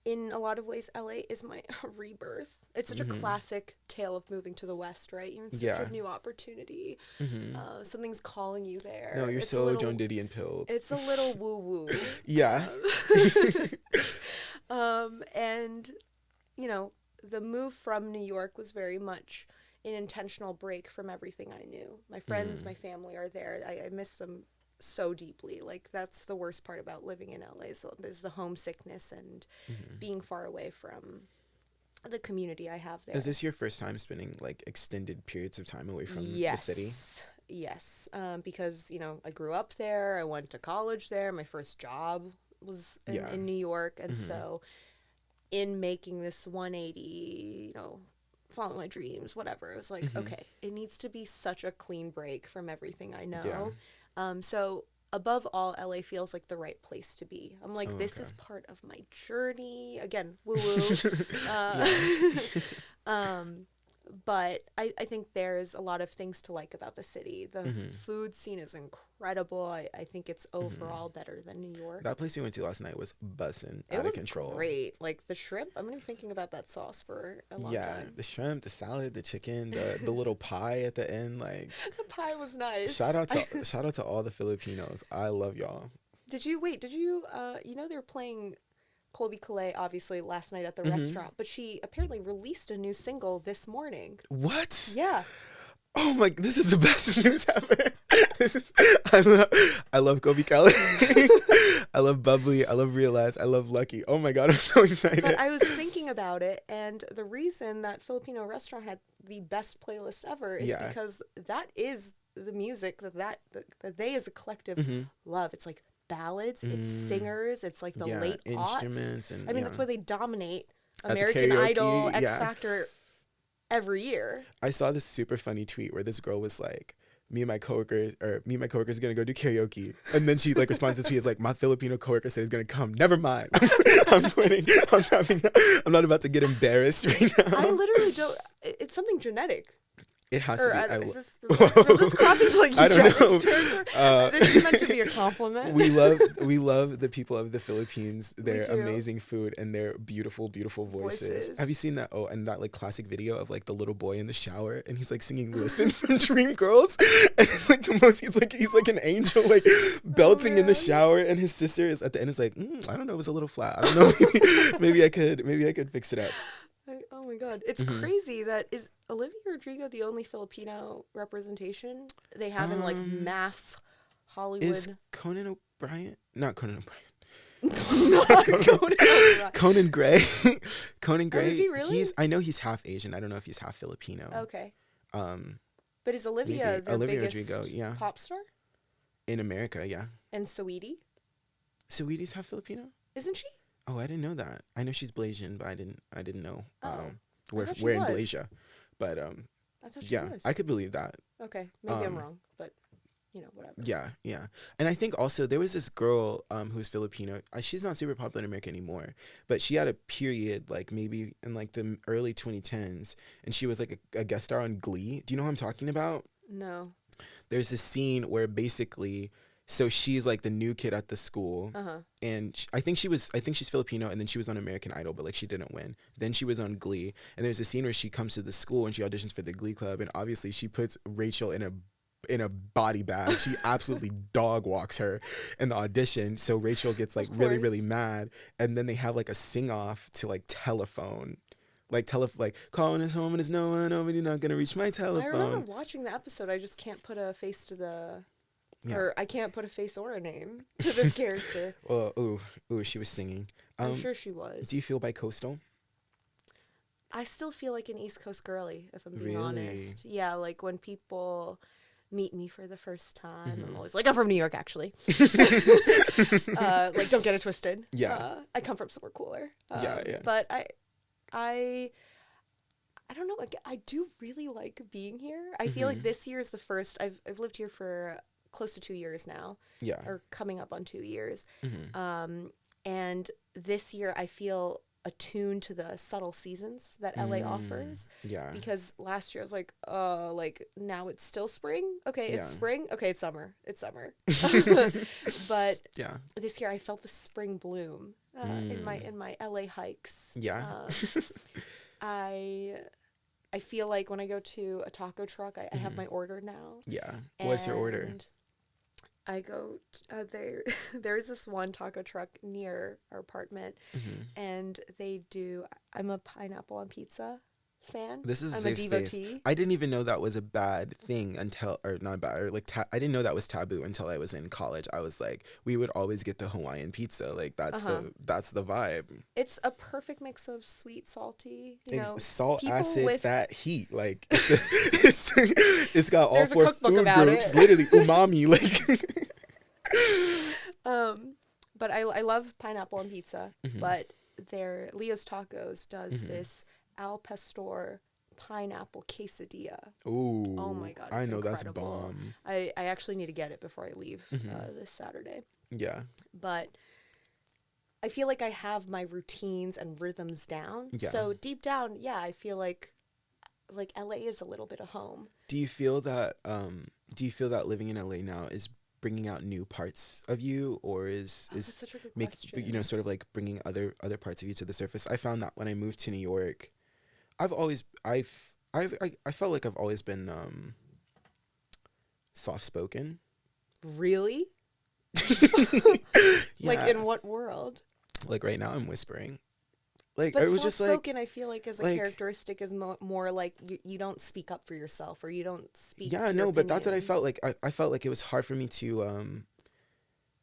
In a lot of ways, LA is my rebirth. It's such a classic tale of moving to the West, right? You're in search of new opportunity. Something's calling you there. No, you're it's so Joan Didion pilled. It's a little woo-woo. Yeah. And, you know, the move from New York was very much an intentional break from everything I knew. My friends, my family are there. I miss them so deeply. Like, that's the worst part about living in LA is the homesickness and being far away from the community I have there. Is this your first time spending like extended periods of time away from the city? Yes. Because, you know, I grew up there. I went to college there. My first job was in New York. And so in making this 180, you know, follow my dreams, whatever, it was like, okay, it needs to be such a clean break from everything I know. So above all, LA feels like the right place to be. I'm like, this is part of my journey. Again, woo-woo. But I think there's a lot of things to like about the city. The food scene is incredible. I think it's overall better than New York. That place we went to last night was bussin', out of control. It was great. Like, the shrimp, I'm going to be thinking about that sauce for a long time. Yeah, the shrimp, the salad, the chicken, the little pie at the end. Like, the pie was nice. Shout out to all the Filipinos. I love y'all. Did you, you know, they were playing Colby Calais, obviously, last night at the restaurant, but she apparently released a new single this morning. What? Yeah. Oh my! This is the best news ever. I love Colby Calais. I love Bubbly. I love Realize. I love Lucky. Oh my God! I'm so excited. But I was thinking about it, and the reason that Filipino restaurant had the best playlist ever is because that is the music that they as a collective love. It's like ballads, it's singers, it's like the late instruments, aughts. And I mean, that's why they dominate at American Idol, X Factor every year. I saw this super funny tweet where this girl was like, me and my coworker's gonna go do karaoke, and then she like responds to this tweet is like, my Filipino coworker said he's gonna come. Never mind. I'm quitting. I'm not about to get embarrassed right now. I literally don't. It's something genetic. It has to be. Is this crossing like I don't know. This is meant to be a compliment. We love the people of the Philippines. Their amazing food and their beautiful, beautiful voices. Have you seen that? Oh, and that like classic video of like the little boy in the shower and he's like singing "Listen" from Dreamgirls, and it's like the most. He's like an angel, like belting in the shower, and his sister is at the end. Is like, I don't know, it was a little flat. I don't know. maybe I could fix it up. Oh my God. It's crazy that is Olivia Rodrigo the only Filipino representation they have in like mass Hollywood? Is Conan O'Brien? Not Conan O'Brien. Conan Gray. Conan Gray. Oh, is he really? I know he's half Asian. I don't know if he's half Filipino. Okay. But is Olivia the biggest Rodrigo, pop star? In America, yeah. And Saweetie? Saweetie's half Filipino? Isn't she? Oh, I didn't know that. I know she's Blasian, but I didn't know where in Malaysia. But I thought she was. I could believe that. Okay, maybe I'm wrong, but you know, whatever. Yeah. And I think also there was this girl who's Filipino. She's not super popular in America anymore, but she had a period like maybe in like the early 2010s, and she was like a guest star on Glee. Do you know who I'm talking about? No. There's this scene where basically. So she's like the new kid at the school, and I think she's Filipino, and then she was on American Idol, but like she didn't win. Then she was on Glee, and there's a scene where she comes to the school and she auditions for the Glee Club, and obviously she puts Rachel in a body bag. She absolutely dog walks her in the audition. So Rachel gets like really, really mad, and then they have like a sing off to like telephone. Like calling this home and there's no one home and you're not gonna reach my telephone. I remember watching the episode. I just can't put a face to the. Yeah. Or I can't put a face or a name to this character. Well, ooh, she was singing. I'm sure she was. Do you feel bi-coastal? I still feel like an East Coast girly, if I'm being honest. Yeah, like when people meet me for the first time, I'm always like, I'm from New York, actually. Like, don't get it twisted. Yeah. I come from somewhere cooler. Yeah. But I don't know. Like, I do really like being here. I feel like this year is the first. I've lived here for close to 2 years now. Yeah. Or coming up on 2 years. And this year I feel attuned to the subtle seasons that LA offers. Yeah. Because last year I was like, now it's still spring? Okay, it's spring? Okay, it's summer. It's summer. But this year I felt the spring bloom in my LA hikes. Yeah. I feel like when I go to a taco truck, I have my order now. Yeah. What's your order? I go, there's this one taco truck near our apartment, and they do, I'm a pineapple on pizza. fan. This is a I'm safe a space. devotee. I didn't even know that was a bad thing until, or not bad, or like I didn't know that was taboo until I was in college. I was like, we would always get the Hawaiian pizza. Like that's the vibe. It's a perfect mix of sweet, salty, you know, salt, people acid, with fat, heat. Like it's got all There's a 4 cookbook food about groups. it. Literally umami. Like but I love pineapple on pizza. But Leo's Tacos does this al pastor pineapple quesadilla. Ooh, Oh my god, I it's know incredible. that's bomb. I actually need to get it before I leave this Saturday. Yeah. But I feel like I have my routines and rhythms down. Yeah. So deep down, yeah, I feel like LA is a little bit of home. Do you feel that living in LA now is bringing out new parts of you, or is That's such a good question. you know, sort of like bringing other parts of you to the surface? I found that when I moved to New York, I felt like I've always been soft spoken. Really? Like in what world? Like right now I'm whispering. Like But it was just like soft-spoken, I feel like, as a characteristic is more like you don't speak up for yourself, or you don't speak. Yeah, no, but that's what I felt like. I felt like it was hard for me to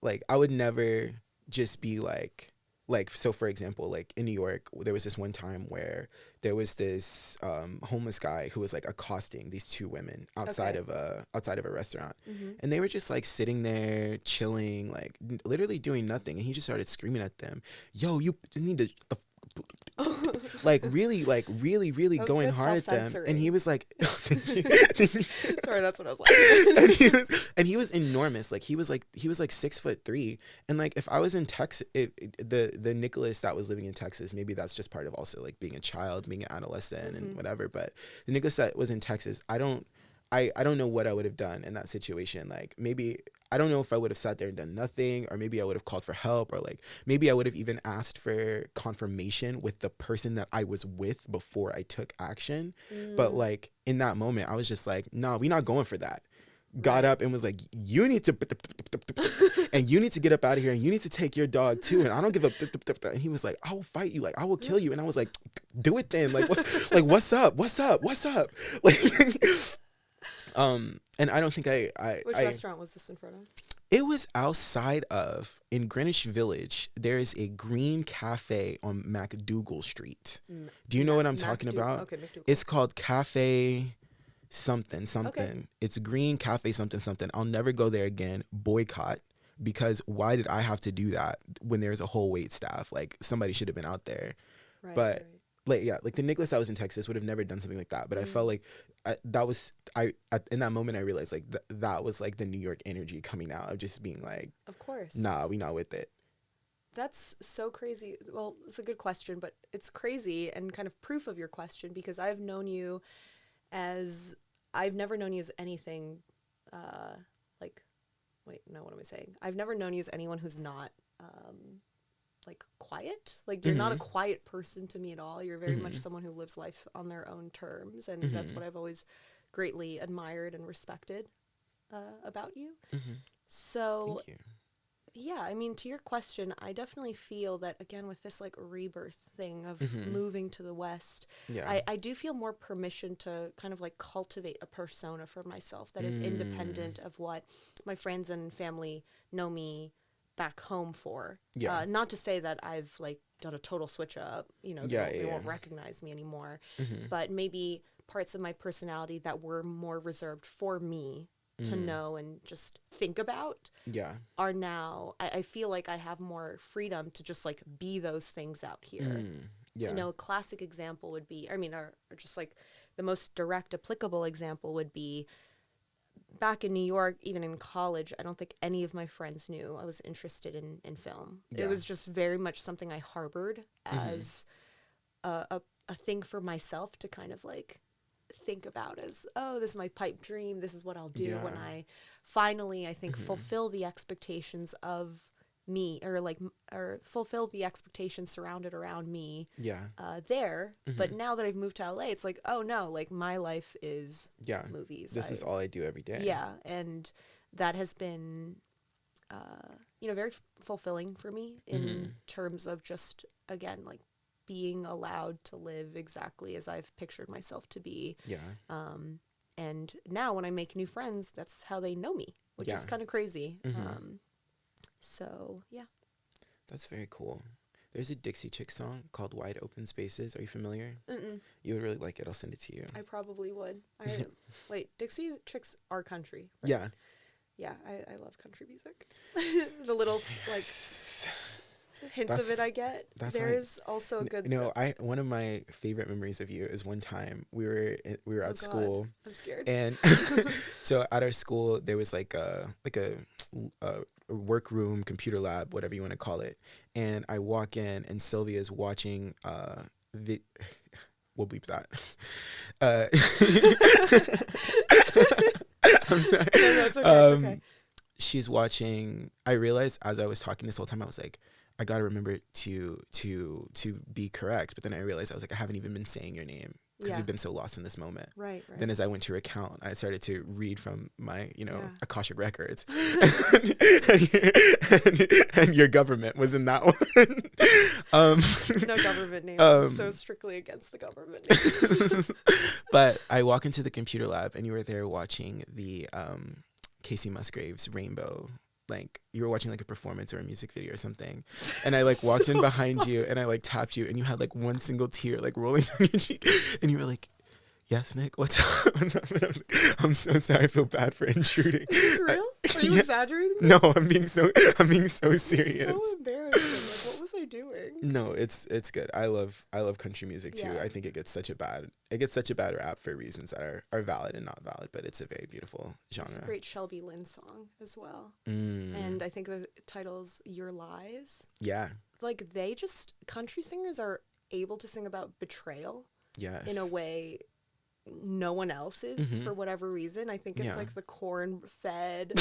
like I would never just be like so for example, like in New York, there was this one time where there was this homeless guy who was like accosting these 2 women outside of a restaurant, and they were just like sitting there chilling, like literally doing nothing, and he just started screaming at them, "Yo, you need to." like really going hard at them, and he was like sorry, that's what I was like. and he was enormous. Like he was like 6'3", and like if I was in Texas, the Nicholas that was living in Texas, maybe that's just part of also like being a child, being an adolescent and whatever, but the Nicholas that was in Texas, I don't know what I would have done in that situation. Like maybe I don't know if I would have sat there and done nothing, or maybe I would have called for help, or like maybe I would have even asked for confirmation with the person that I was with before I took action. But like in that moment, I was just like, nah, we're not going for that. Got up and was like, you need to and you need to get up out of here, and you need to take your dog too, and I don't give up. And he was like, I will fight you, like I will kill you. And I was like, do it then. Like what's up like and I don't think Which restaurant was this in front of? It was outside of, in Greenwich Village, there is a green cafe on MacDougal Street. Do you know what I'm talking about? Okay, MacDougal. It's called Cafe something. Okay. It's green cafe something. I'll never go there again. Boycott. Because why did I have to do that when there's a whole wait staff? Like somebody should have been out there. Right, But right. like the Nicholas that was in Texas would have never done something like that. But I felt like in that moment I realized like that was like the New York energy coming out of just being like, Of course. nah, we not with it. That's so crazy. Well, it's a good question, but it's crazy and kind of proof of your question, because I've never known you as anything what am I saying? I've never known you as anyone who's not like quiet. Like you're not a quiet person to me at all. You're very much someone who lives life on their own terms, and that's what I've always greatly admired and respected about you. So Thank you. yeah, I mean, to your question, I definitely feel that, again, with this like rebirth thing of moving to the West, Yeah. I do feel more permission to kind of like cultivate a persona for myself that is independent of what my friends and family know me back home for. Yeah. Not to say that I've like done a total switch up, you know, they won't recognize me anymore, but maybe parts of my personality that were more reserved for me to know and just think about are now, I feel like I have more freedom to just like be those things out here. Yeah. You know, a classic example would be, or just like the most direct applicable example would be back in New York, even in college, I don't think any of my friends knew I was interested in film. Yeah. It was just very much something I harbored as a thing for myself to kind of like think about as, oh, this is my pipe dream. This is what I'll do when I finally, I think, fulfill the expectations of me, or fulfill the expectations surrounded around me there. But now that I've moved to LA, it's like, oh no, like my life is movies. This is all I do every day. Yeah. And that has been, very fulfilling for me in terms of just, again, like being allowed to live exactly as I've pictured myself to be. Yeah. And now when I make new friends, that's how they know me, which is kind of crazy. So yeah. That's very cool. There's a Dixie Chick song called Wide Open Spaces. Are you familiar? Mm-mm. You would really like it. I'll send it to you. I probably would. Wait, Dixie Chicks are country. Right? Yeah. Yeah, I love country music. The little, like, hints of it I get. There is also a good... one of my favorite memories of you is one time we were at school. I'm scared. And so at our school, there was like a workroom, computer lab, whatever you want to call it. And I walk in and Sylvia's watching we'll bleep that. I'm sorry. No, it's okay, it's okay. She's watching. I realized as I was talking this whole time, I was like, I gotta remember to be correct. But then I realized I was like, I haven't even been saying your name because we've been so lost in this moment. Right. Then as I went to recount, I started to read from my, Akashic records. and your government was in that one. No government names. I'm so strictly against the government names. But I walk into the computer lab and you were there watching the Casey Musgraves Rainbow. Like you were watching like a performance or a music video or something, and I like walked in behind you and I like tapped you and you had like one single tear like rolling down your cheek and you were like, "Yes, Nick, what's up?" And I was like, "I'm so sorry. I feel bad for intruding." Is it real? Are you exaggerating? No, I'm being so serious. It's so embarrassing. Like, what was I doing? No, it's good. I love country music too. Yeah. I think it gets such a bad rap for reasons that are valid and not valid, but it's a very beautiful genre. It's a great Shelby Lynn song as well. Mm. And I think the title's Your Lies. Yeah. Like country singers are able to sing about betrayal. Yes. In a way no one else is for whatever reason. I think it's like the corn-fed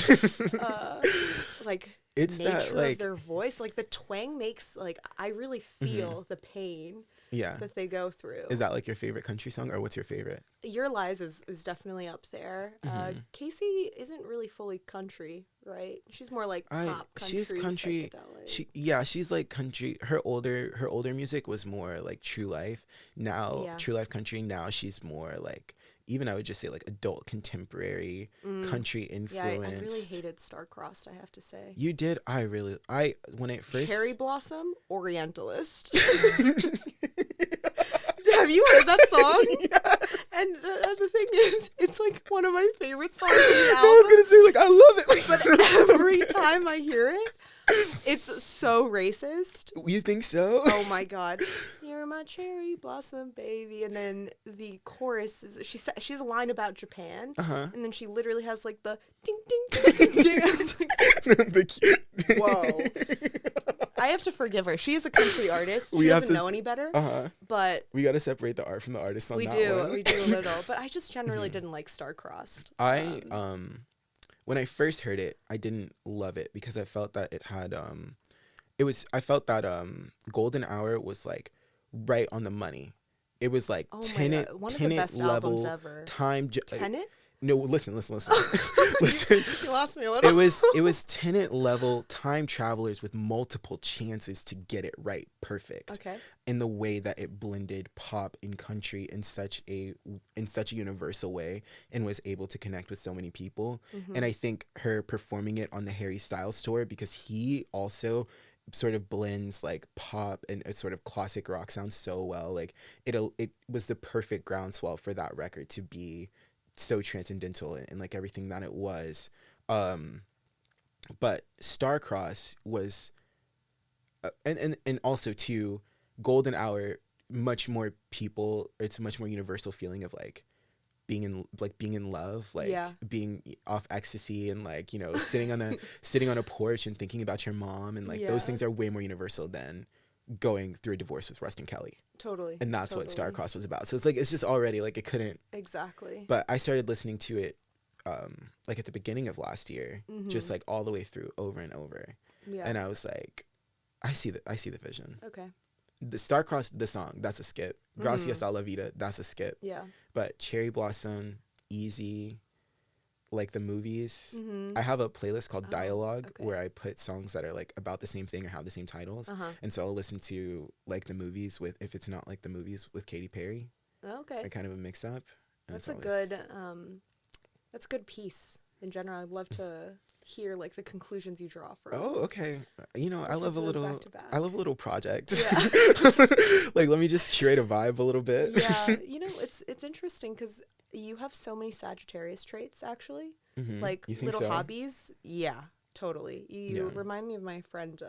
like it's nature that, of their voice. Like the twang makes I really feel the pain that they go through. Is that like your favorite country song, or what's your favorite? Your Lies is definitely up there. Casey isn't really fully country, right? She's more like pop country. She's country. She's like country. Her older music was more like true life. Now true life country. Now she's more like, even I would just say like adult contemporary country influence. Yeah, I really hated Star-Crossed, I have to say. You did? When it first... Cherry Blossom, Orientalist. Have you heard that song? Yeah. And the thing is, it's like one of my favorite songs on the album. I was going to say, like, I love it. But every time I hear it, it's so racist. You think so? Oh my God. You're my cherry blossom baby. And then the chorus is, she has a line about Japan. And then she literally has like the ding, ding, ding, ding, ding. I was like, whoa. I have to forgive her. She is a country artist. She doesn't know any better. But we got to separate the art from the artist on we that do. one. We do a little. But I just generally didn't like Star-Crossed. When I first heard it, I didn't love it because I felt that it had I felt that Golden Hour was like right on the money. It was like Tenet level ever. Tenet? No, listen. Listen. She lost me a little. It was Tenet level time travelers with multiple chances to get it right perfect. Okay. In the way that it blended pop and country in such a universal way and was able to connect with so many people. And I think her performing it on the Harry Styles tour, because he also sort of blends like pop and a sort of classic rock sound so well. Like it was the perfect groundswell for that record to be so transcendental and like everything that it was. But Star-Crossed was and also too, Golden Hour, much more people, it's a much more universal feeling of like being in love, like being off ecstasy and like, you know, sitting on a porch and thinking about your mom, and like those things are way more universal than going through a divorce with Rustin Kelly. Totally. And that's what Star-Crossed was about. So it's like, it's just already like, it couldn't. Exactly. But I started listening to it like at the beginning of last year, just like all the way through over and over. Yeah. And I was like, I see the vision. Okay. The Star-Crossed, the song, that's a skip. Gracias a la vida, that's a skip. Yeah. But Cherry Blossom, Easy, like the movies, Mm-hmm. I have a playlist called Dialogue okay. where I put songs that are like about the same thing or have the same titles. And so I'll listen to like the movies with, if it's not like the movies with Katy Perry, Okay. like kind of a mix up. That's a good piece in general. I'd love to hear like the conclusions you draw from. Oh, okay. You know, I love a little project. Yeah. Like, let me just curate a vibe a little bit. Yeah. You know, it's interesting because you have so many Sagittarius traits, actually. Like little hobbies. Yeah, totally. You remind me of my friend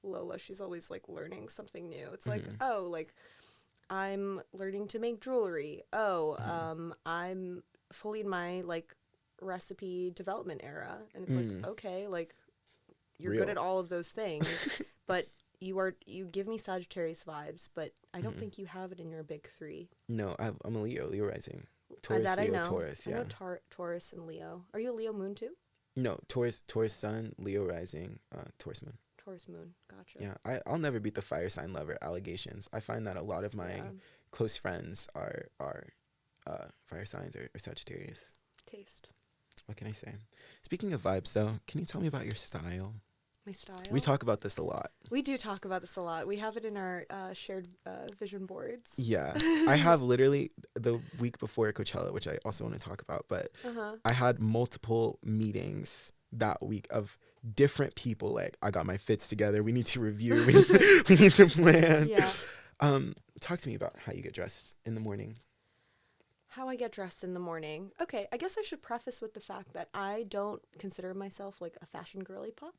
Lola. She's always like learning something new. It's like, oh, like I'm learning to make jewelry. Oh, I'm fully in my like recipe development era, and it's like, okay, like you're good at all of those things, but you give me Sagittarius vibes, but I don't think you have it in your big three. No, I'm a Leo rising. Taurus, that Leo, I know. Taurus, yeah. I know Taurus and Leo. Are you a Leo moon too? No, Taurus sun, Leo rising, Taurus moon. Taurus moon, gotcha. Yeah, I'll never beat the fire sign lover allegations. I find that a lot of my close friends are fire signs or Sagittarius. Taste. What can I say? Speaking of vibes, though, can you tell me about your style? My style? We talk about this a lot. We do talk about this a lot. We have it in our shared vision boards. Yeah. I have literally the week before Coachella, which I also want to talk about, but I had multiple meetings that week of different people. Like, I got my fits together. We need to review. We need to plan. Yeah. Talk to me about how you get dressed in the morning. How I get dressed in the morning. Okay, I guess I should preface with the fact that I don't consider myself like a fashion girly pop.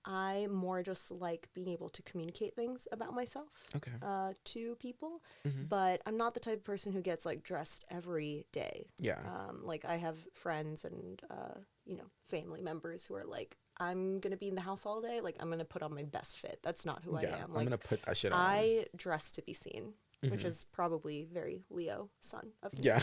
I more just like being able to communicate things about myself to people, but I'm not the type of person who gets like dressed every day. Yeah. Like I have friends and family members who are like, I'm gonna be in the house all day. Like I'm gonna put on my best fit. That's not who I am. Like, I'm gonna put that shit on. I dress to be seen. Which is probably very Leo sun of me. Yeah.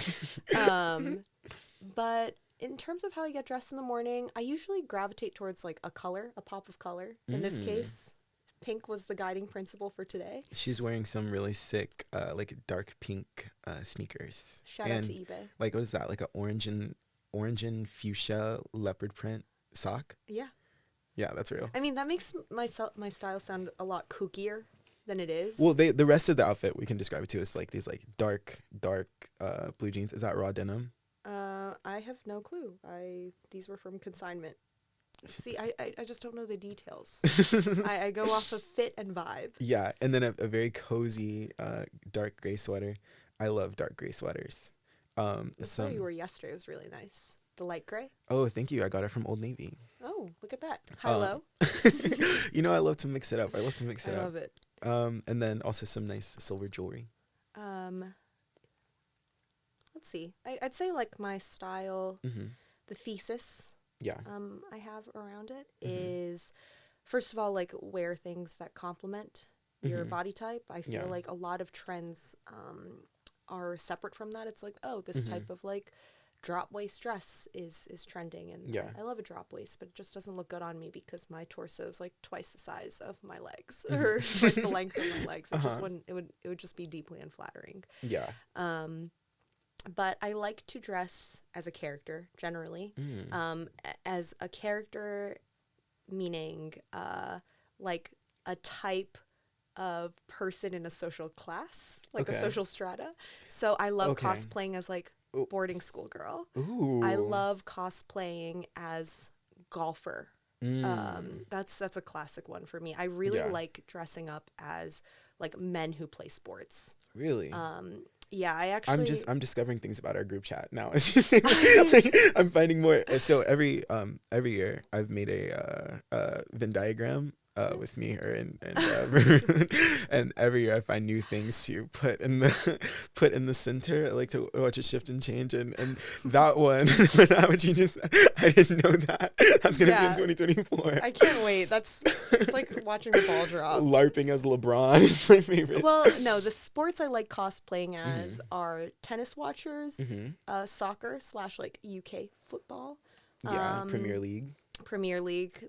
But in terms of how I get dressed in the morning, I usually gravitate towards like a pop of color. In this case, pink was the guiding principle for today. She's wearing some really sick, like dark pink sneakers. Shout out to eBay. Like, what is that? Like a orange and fuchsia leopard print sock? Yeah. Yeah, that's real. I mean, that makes my style sound a lot kookier than it is. Well, the rest of the outfit we can describe it to as like these like dark blue jeans. Is that raw denim? I have no clue. These were from consignment. See, I just don't know the details. I go off of fit and vibe. Yeah, and then a very cozy dark gray sweater. I love dark gray sweaters. That's what you wore yesterday. It was really nice. The light gray? Oh, thank you. I got it from Old Navy. Oh, look at that. High-low. You know, I love to mix it up. I love it. And then also some nice silver jewelry. Let's see. I'd say like my style, the thesis I have around it is, first of all, like wear things that complement your body type. I feel like a lot of trends are separate from that. It's like, oh, this type of like drop waist dress is trending, and I love a drop waist, but it just doesn't look good on me because my torso is like twice the size of my legs or twice the length of my legs. It just wouldn't. It would just be deeply unflattering. Yeah. But I like to dress as a character generally. As a character, meaning like a type of person in a social class, like a social strata. So I love cosplaying as like boarding school girl. Ooh. I love cosplaying as golfer. That's a classic one for me. I really like dressing up as like men who play sports. Really? Yeah, I actually. I'm discovering things about our group chat now. I'm finding more. So every year I've made a Venn diagram with me, her, and every year I find new things to put in the center. I like to watch it shift and change, and that one, what you just, I didn't know that's gonna be in 2024. I can't wait. It's like watching the ball drop. LARPing as LeBron is my favorite. Well, no, the sports I like cosplaying as are tennis watchers, soccer / like UK football. Yeah, Premier League.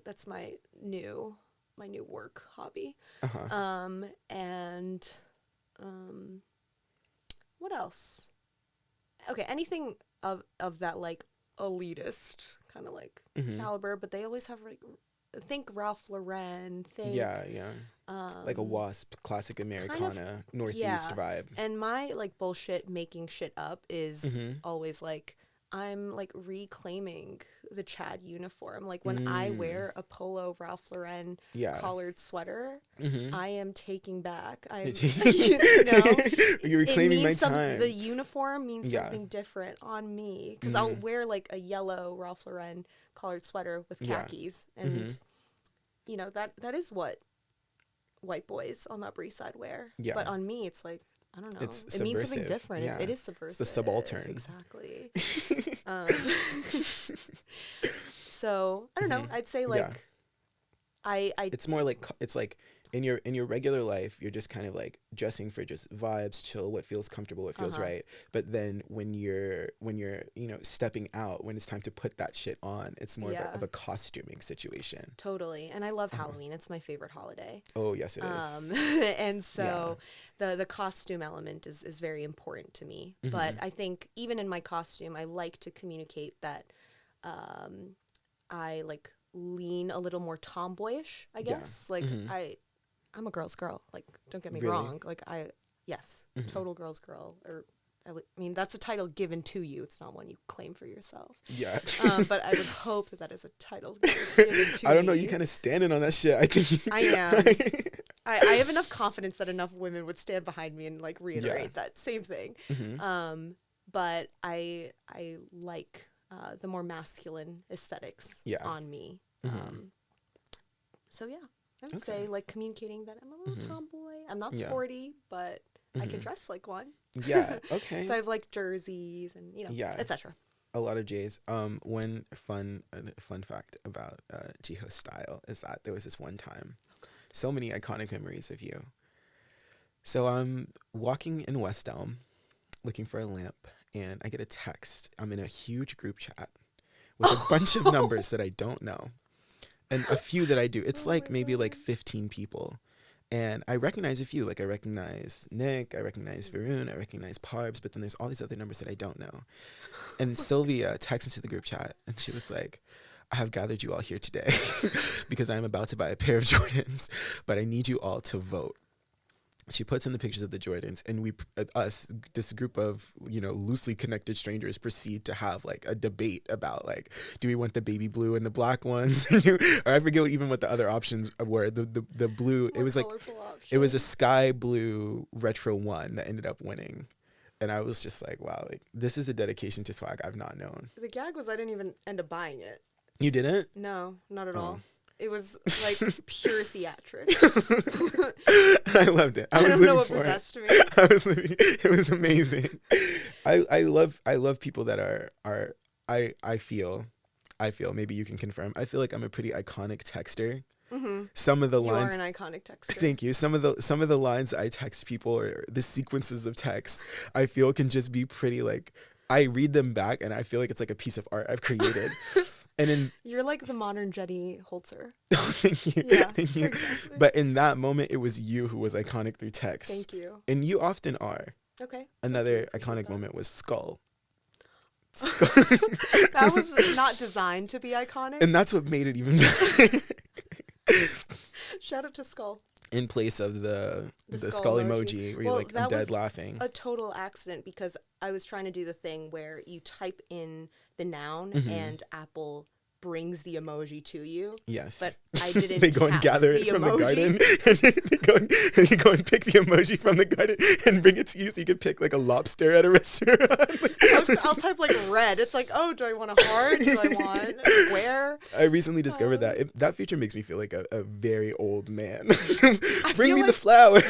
That's my new work hobby. And what else? Okay, anything of that like elitist kind of like Mm-hmm. caliber, but they always have like, think Ralph Lauren, think Yeah, like a WASP, classic Americana, Northeast vibe. And my like bullshit making shit up is Mm-hmm. always like, I'm like reclaiming the Chad uniform. Like when I wear a polo Ralph Lauren collared sweater, Mm-hmm. I am taking back. I'm, You're reclaiming my time. The uniform means something different on me, because I'll wear like a yellow Ralph Lauren collared sweater with khakis, and that is what white boys on the Upper East Side wear. Yeah. But on me, it's like, I don't know. It means something different. Yeah. It is subversive. It's the subaltern. Exactly. So I don't know. I'd say like, it's more like, it's like in your regular life, you're just kind of like dressing for just vibes, chill, what feels comfortable, what feels right. But then when you're stepping out, when it's time to put that shit on, it's more of a costuming situation. Totally. And I love Halloween. It's my favorite holiday. Oh yes, it is. And so the costume element is very important to me. Mm-hmm. But I think even in my costume, I like to communicate that I like lean a little more tomboyish, I guess. Like I'm a girl's girl. Like, don't get me wrong. Like total girl's girl. Or I mean, that's a title given to you. It's not one you claim for yourself. Yeah. But I would hope that is a title given to I don't know. You kind of standing on that shit. I think I am. I have enough confidence that enough women would stand behind me and like reiterate that same thing. Mm-hmm. But I like the more masculine aesthetics on me. Mm-hmm. So yeah. I would say, like, communicating that I'm a little tomboy. I'm not sporty, but I can dress like one. Yeah, okay. So I have, like, jerseys and, etc. A lot of J's. One fun fact about Jiho's style is that there was this one time, so many iconic memories of you. So I'm walking in West Elm, looking for a lamp, and I get a text. I'm in a huge group chat with a bunch of numbers that I don't know. And a few that I do. It's maybe like 15 people. And I recognize a few. Like I recognize Nick, I recognize Varun, I recognize Parbs, but then there's all these other numbers that I don't know. And Sylvia texted into the group chat and she was like, I have gathered you all here today because I'm about to buy a pair of Jordans, but I need you all to vote. She puts in the pictures of the Jordans, and this group of, loosely connected strangers proceed to have like a debate about like, do we want the baby blue and the black ones? Or I forget what the other options were. The blue, it was like, it was a sky blue retro one that ended up winning. And I was just like, wow, like this is a dedication to swag I've not known. The gag was I didn't even end up buying it. You didn't? No, not at all. It was like pure theatrics. I loved it. I don't know what possessed me. It was amazing. I love people that are I feel maybe you can confirm. I feel like I'm a pretty iconic texter. Mm-hmm. Some of the lines. You are an iconic texter. Thank you. Some of the lines I text people, or the sequences of text, I feel can just be pretty like. I read them back and I feel like it's like a piece of art I've created. And you're like the modern Jenny Holzer. Oh, thank you. Yeah, thank you. Exactly. But in that moment, it was you who was iconic through text. Thank you. And you often are. Okay. Another iconic moment was Skull. That was not designed to be iconic. And that's what made it even better. Shout out to Skull. In place of the skull emoji where you're like, I'm dead laughing. A total accident because I was trying to do the thing where you type in the noun and Apple brings the emoji to you. Yes. But I didn't They go and gather it from the garden. And they go and pick the emoji from the garden and bring it to you so you can pick like a lobster at a restaurant. I'll type like red. It's like, oh, do I want a heart? Do I want a square? I recently discovered that. That feature makes me feel like a very old man. Bring me the flower.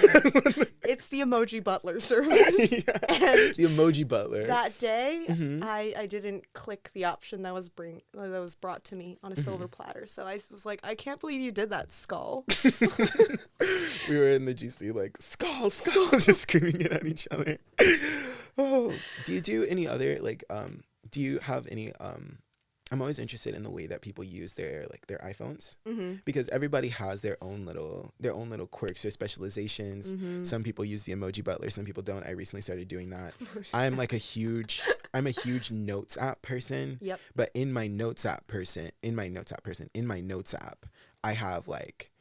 It's the emoji butler service. The emoji butler. That day, I didn't click the option that was brought to me on a silver platter. So I was like, I can't believe you did that, Skull. We were in the GC like, Skull, just screaming it at each other. Oh, do you do any other, like, do you have any I'm always interested in the way that people use their iPhones, Mm-hmm. because everybody has their own little quirks or specializations. Mm-hmm. Some people use the emoji butler, some people don't. I recently started doing that. I'm a huge notes app person. Yep. But in my notes app, I have like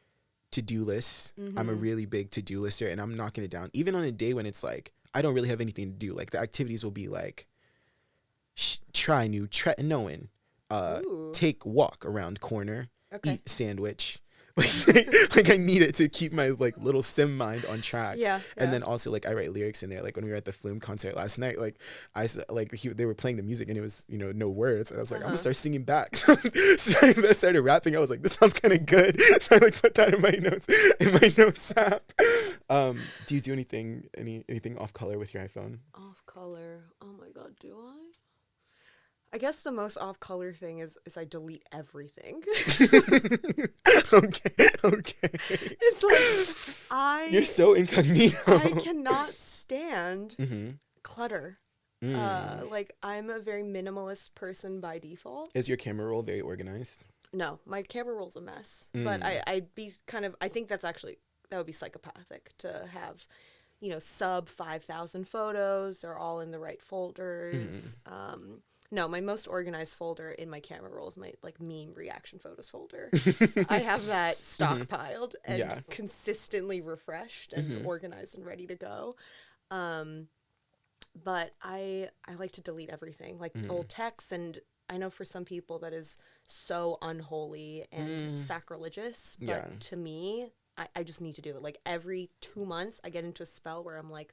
to-do lists. Mm-hmm. I'm a really big to-do lister, and I'm knocking it down. Even on a day when it's like I don't really have anything to do. Like the activities will be like take walk around corner, Okay. eat sandwich. Like I need it to keep my like little sim mind on track. Yeah. And then also like I write lyrics in there. Like when we were at the Flume concert last night, like they were playing the music and it was no words. And I was like, I'm gonna start singing back. So I started rapping. I was like, this sounds kind of good. So I like put that in my notes app. Do you do anything off color with your iPhone? Off color. Oh my god, do I? I guess the most off color thing is I delete everything. Okay. It's like You're so incognito. I cannot stand Mm-hmm. clutter. Like I'm a very minimalist person by default. Is your camera roll very organized? No, my camera roll's a mess. But I'd be I think that would be psychopathic to have, sub 5,000 photos. They're all in the right folders. No, my most organized folder in my camera roll is my like meme reaction photos folder. I have that stockpiled and consistently refreshed and organized and ready to go. But I like to delete everything, like old texts, and I know for some people that is so unholy and sacrilegious, but to me, I just need to do it. Like every 2 months, I get into a spell where I'm like,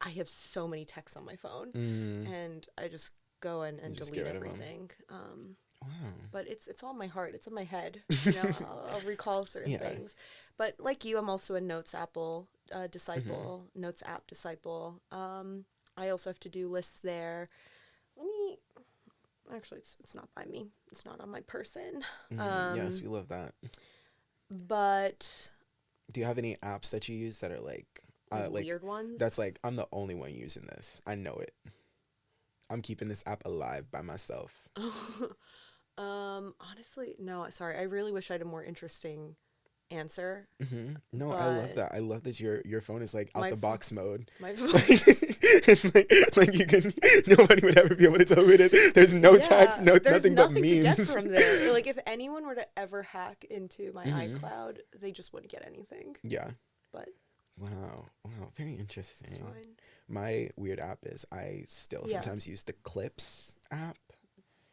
I have so many texts on my phone, and I just go and delete everything. Wow. But it's all in my heart. It's in my head. I'll recall certain things. But like you, I'm also a Notes app disciple. I also have to-do lists there. Actually, it's not by me. It's not on my person. Yes, we love that. But do you have any apps that you use that are like weird ones? That's like, I'm the only one using this. I know it. I'm keeping this app alive by myself. Honestly, no. Sorry, I really wish I had a more interesting answer. No, I love that. I love that your phone is like out the box mode. My phone. It's like you can. Nobody would ever be able to tell who it is. There's no text, nothing but memes. To get from there. Like if anyone were to ever hack into my iCloud, they just wouldn't get anything. Yeah. But. Wow, very interesting. It's fine. My weird app is I still sometimes use the Clips app.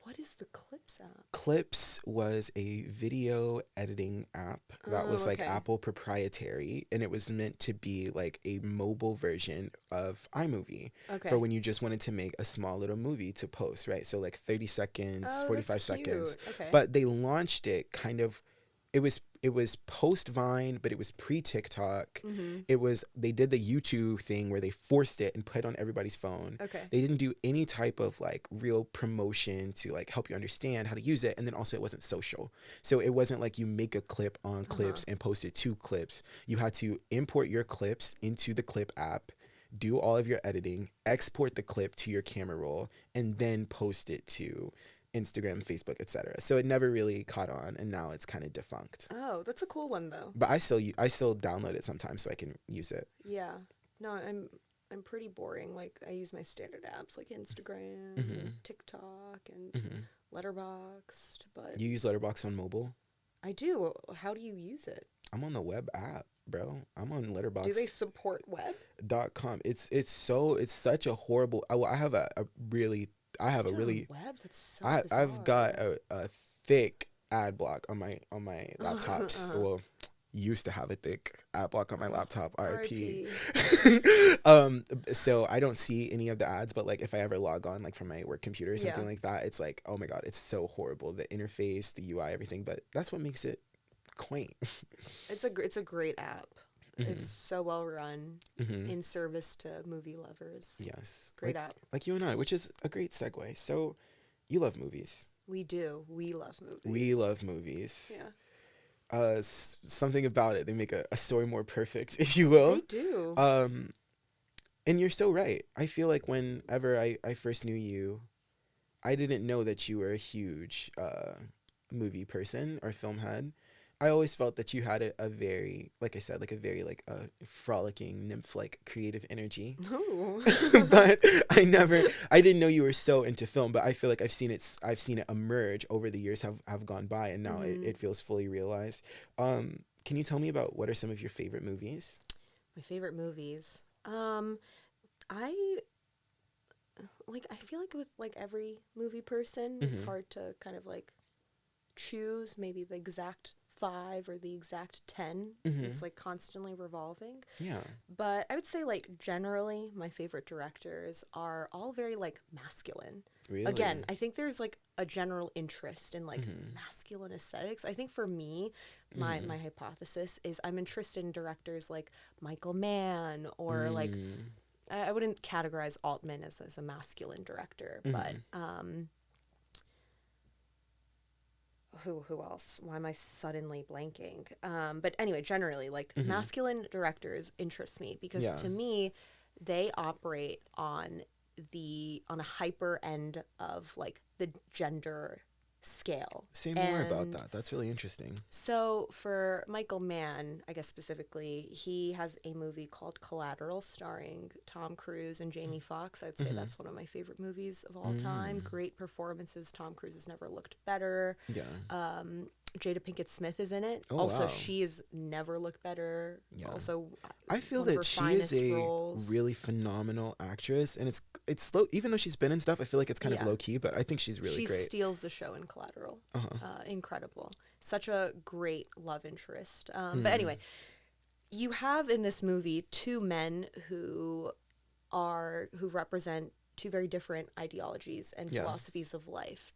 What is the Clips app? Clips was a video editing app that was like Apple proprietary, and it was meant to be like a mobile version of iMovie for when you just wanted to make a small little movie to post, right? So like 30 seconds, 45 seconds. Okay. But they launched it kind of, it was post Vine, but it was pre TikTok. They did the YouTube thing where they forced it and put it on everybody's phone. Okay. They didn't do any type of like real promotion to like help you understand how to use it. And then also it wasn't social. So it wasn't like you make a clip on Clips and post it to Clips. You had to import your clips into the Clip app, do all of your editing, export the clip to your camera roll, and then post it to Instagram, Facebook, etc. So it never really caught on, and now it's kind of defunct. Oh, that's a cool one though. But I still download it sometimes so I can use it. Yeah. No, I'm pretty boring. Like I use my standard apps like Instagram, TikTok, and Letterboxd. But you use Letterboxd on mobile? I do. How do you use it? I'm on the web app, bro. I'm on Letterboxd. Do they support web? .com. It's such a horrible. I have a really. Webs? That's so bizarre. I've got a thick ad block on my laptops. Well, used to have a thick ad block on my laptop. RIP. So I don't see any of the ads, but like if I ever log on like from my work computer or something like that, it's like, oh my god, it's so horrible. The interface, the UI, everything. But that's what makes it quaint. It's a great app. It's so well run, in service to movie lovers. Yes. Great app. Like you and I, which is a great segue. So you love movies. We do. We love movies. We love movies. Yeah. Something about it. They make a story more perfect, if you will. They do. And you're so right. I feel like whenever I first knew you, I didn't know that you were a huge movie person or film head. I always felt that you had a very, like I said, like a very like frolicking nymph like creative energy. Ooh. But I didn't know you were so into film, but I feel like I've seen it emerge over the years have gone by, and now it feels fully realized. Can you tell me about what are some of your favorite movies? My favorite movies. I feel like with like every movie person, it's hard to kind of like choose maybe the exact 5 or the exact 10. It's like constantly revolving. Yeah. But I would say like generally my favorite directors are all very like masculine. Really? Again, I think there's like a general interest in like masculine aesthetics. I think for me, my hypothesis is I'm interested in directors like Michael Mann or like I wouldn't categorize Altman as a masculine director, but who else? Why am I suddenly blanking? But anyway, generally, like masculine directors interest me because to me, they operate on a hyper end of like the gender scale. Say more about that. That's really interesting. So for Michael Mann, I guess specifically, he has a movie called Collateral starring Tom Cruise and Jamie Foxx. I'd say that's one of my favorite movies of all time. Great performances. Tom Cruise has never looked better. Yeah. Jada Pinkett Smith is in it. Oh, also, wow. she has never looked better. Yeah. Also, I feel one of that her she finest is a roles. really phenomenal actress, and it's slow. Even though she's been in stuff, I feel like it's kind of low key, but I think she's really great. She steals the show in Collateral. Incredible. Such a great love interest. But anyway, you have in this movie 2 men who represent 2 very different ideologies and philosophies of life.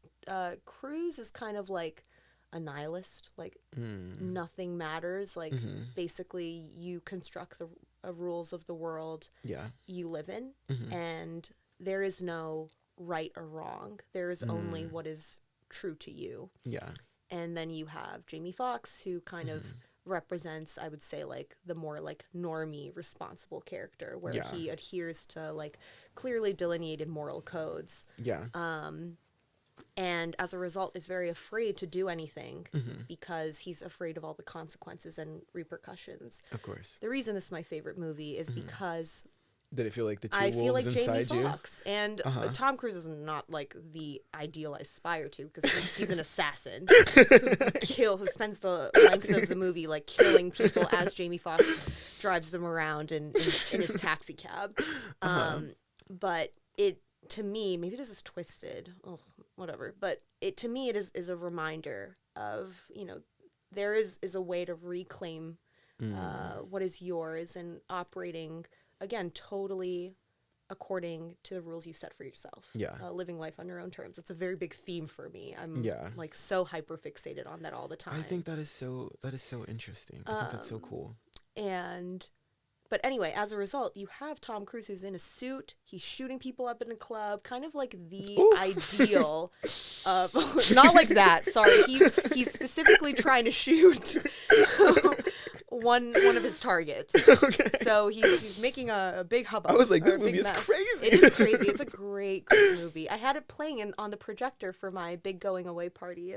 Cruise is kind of like a nihilist, like nothing matters, like basically you construct the rules of the world you live in, and there is no right or wrong. There is only what is true to you. Yeah. And then you have Jamie Foxx, who kind of represents, I would say, like the more like normie, responsible character, where he adheres to like clearly delineated moral codes. Yeah. And as a result is very afraid to do anything because he's afraid of all the consequences and repercussions. Of course. The reason this is my favorite movie is because did it feel like the 2 I wolves feel like inside Jamie you? Foxx. And Tom Cruise is not like the ideal I aspire to because he's an assassin who spends the length of the movie like killing people as Jamie Foxx drives them around in his taxi cab. But it, to me, maybe this is twisted, whatever, but to me it is a reminder of, you know, there is a way to reclaim what is yours and operating, again, totally according to the rules you set for yourself. Yeah. Living life on your own terms. It's a very big theme for me. I'm like so hyper fixated on that all the time. I think that is so interesting. I think that's so cool. But anyway, as a result, you have Tom Cruise who's in a suit. He's shooting people up in a club, kind of like the ideal of not like that. Sorry, he's specifically trying to shoot one of his targets. Okay. So he's making a big hubbub. I was like, this movie is crazy. It is crazy. It's a great movie. I had it playing on the projector for my big going away party.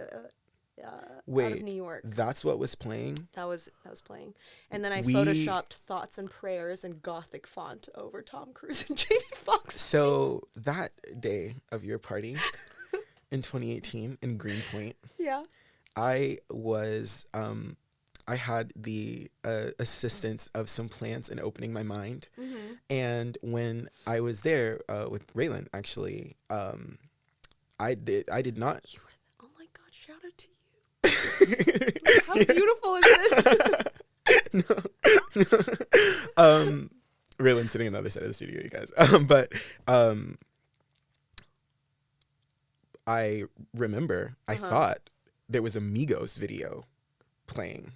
Out of New York. That's what was playing? That was playing. And then I photoshopped thoughts and prayers in Gothic font over Tom Cruise and Jamie Foxx. So that day of your party in 2018 in Greenpoint, I was I had the assistance of some plants in opening my mind. And when I was there with Raelyn, actually, I did not. Oh my God! Shout out to you. How beautiful is this? No. Raelyn's sitting on the other side of the studio, you guys. But I remember I thought there was a Migos video playing.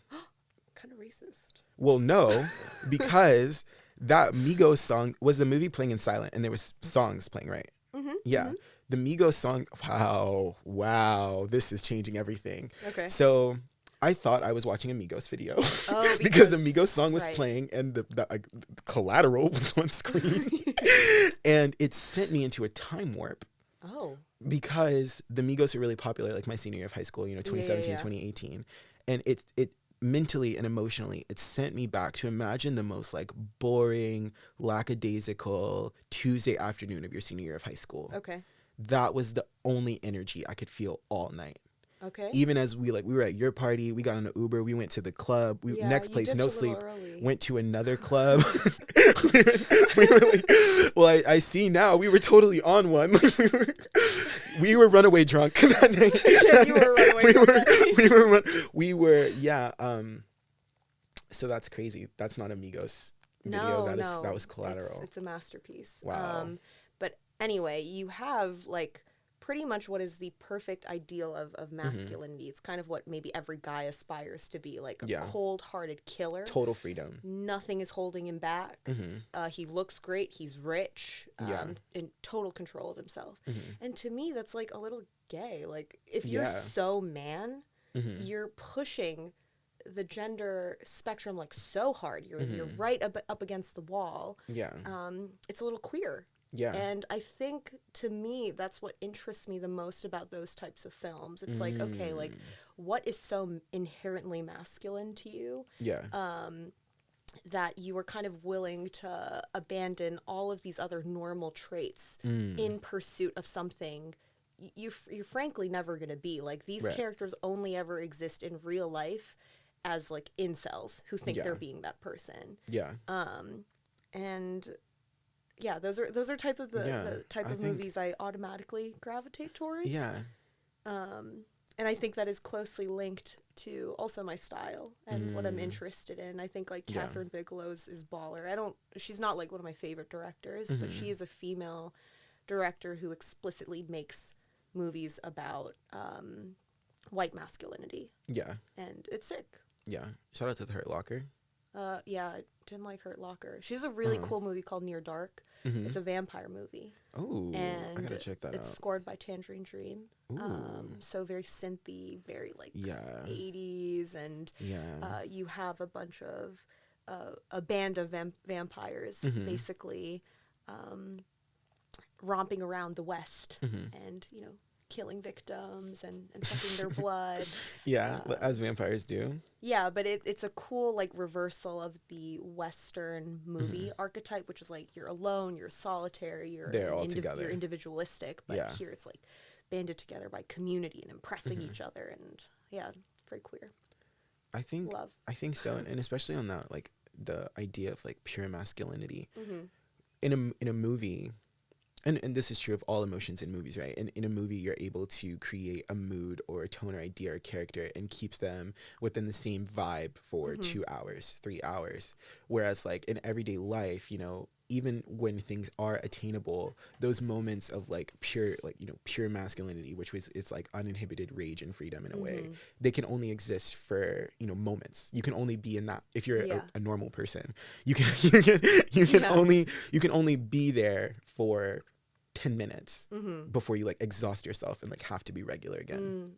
Kind of racist. Well, no, because that Migos song was the movie playing in silent, and there was songs playing, right? Yeah. The Migos song, wow, this is changing everything. Okay. So I thought I was watching a Migos video because the Migos song was playing and the Collateral was on screen. And it sent me into a time warp because the Migos were really popular, like my senior year of high school, 2017, 2018. And it mentally and emotionally, it sent me back to imagine the most like boring, lackadaisical Tuesday afternoon of your senior year of high school. Okay. That was the only energy I could feel all night. Okay. Even as we were at your party, we got on an Uber, we went to the club, next place, no sleep, went to another club. we were like, well, I see now, we were totally on one. we were runaway drunk that night. You were runaway drunk. We were, yeah. So that's crazy. That's not a Migos video. That was Collateral. It's a masterpiece. Wow. But anyway, you have like pretty much what is the perfect ideal of masculinity. It's kind of what maybe every guy aspires to be, like a cold-hearted killer. Total freedom. Nothing is holding him back. He looks great. He's rich. In total control of himself. And to me, that's like a little gay. Like if you're so man, you're pushing the gender spectrum like so hard. You're right up against the wall. Yeah. It's a little queer. Yeah. And I think, to me, that's what interests me the most about those types of films. It's like, okay, like, what is so inherently masculine to you? Yeah. That you were kind of willing to abandon all of these other normal traits in pursuit of something you're frankly never going to be. Like, these characters only ever exist in real life as, like, incels who think they're being that person. Yeah. And... yeah, those are type of the type of movies I automatically gravitate towards. Yeah. And I think that is closely linked to also my style and what I'm interested in. I think like Catherine Bigelow's is baller. She's not like one of my favorite directors, but she is a female director who explicitly makes movies about white masculinity. Yeah. And it's sick. Yeah. Shout out to The Hurt Locker. Yeah, I didn't like Hurt Locker. She has a really cool movie called Near Dark. It's a vampire movie. Oh, and I gotta check that out. It's scored by Tangerine Dream. So very synthy, very like 80s, and you have a bunch of a band of vampires basically romping around the West and killing victims and sucking their blood. As vampires do. Yeah, but it's a cool like reversal of the Western movie archetype, which is like you're alone, you're solitary, they're all together. You're individualistic, but here it's like banded together by community and impressing each other, and very queer. I think so, and especially on that, like the idea of like pure masculinity in a movie. And this is true of all emotions in movies, right? In a movie, you're able to create a mood or a tone or idea or character and keeps them within the same vibe for 2 hours, 3 hours. Whereas like in everyday life, even when things are attainable, those moments of like pure masculinity, which it's like uninhibited rage and freedom in a way, they can only exist for, moments. You can only be in that if you're a normal person. You can only be there for 10 minutes before you like exhaust yourself and like have to be regular again.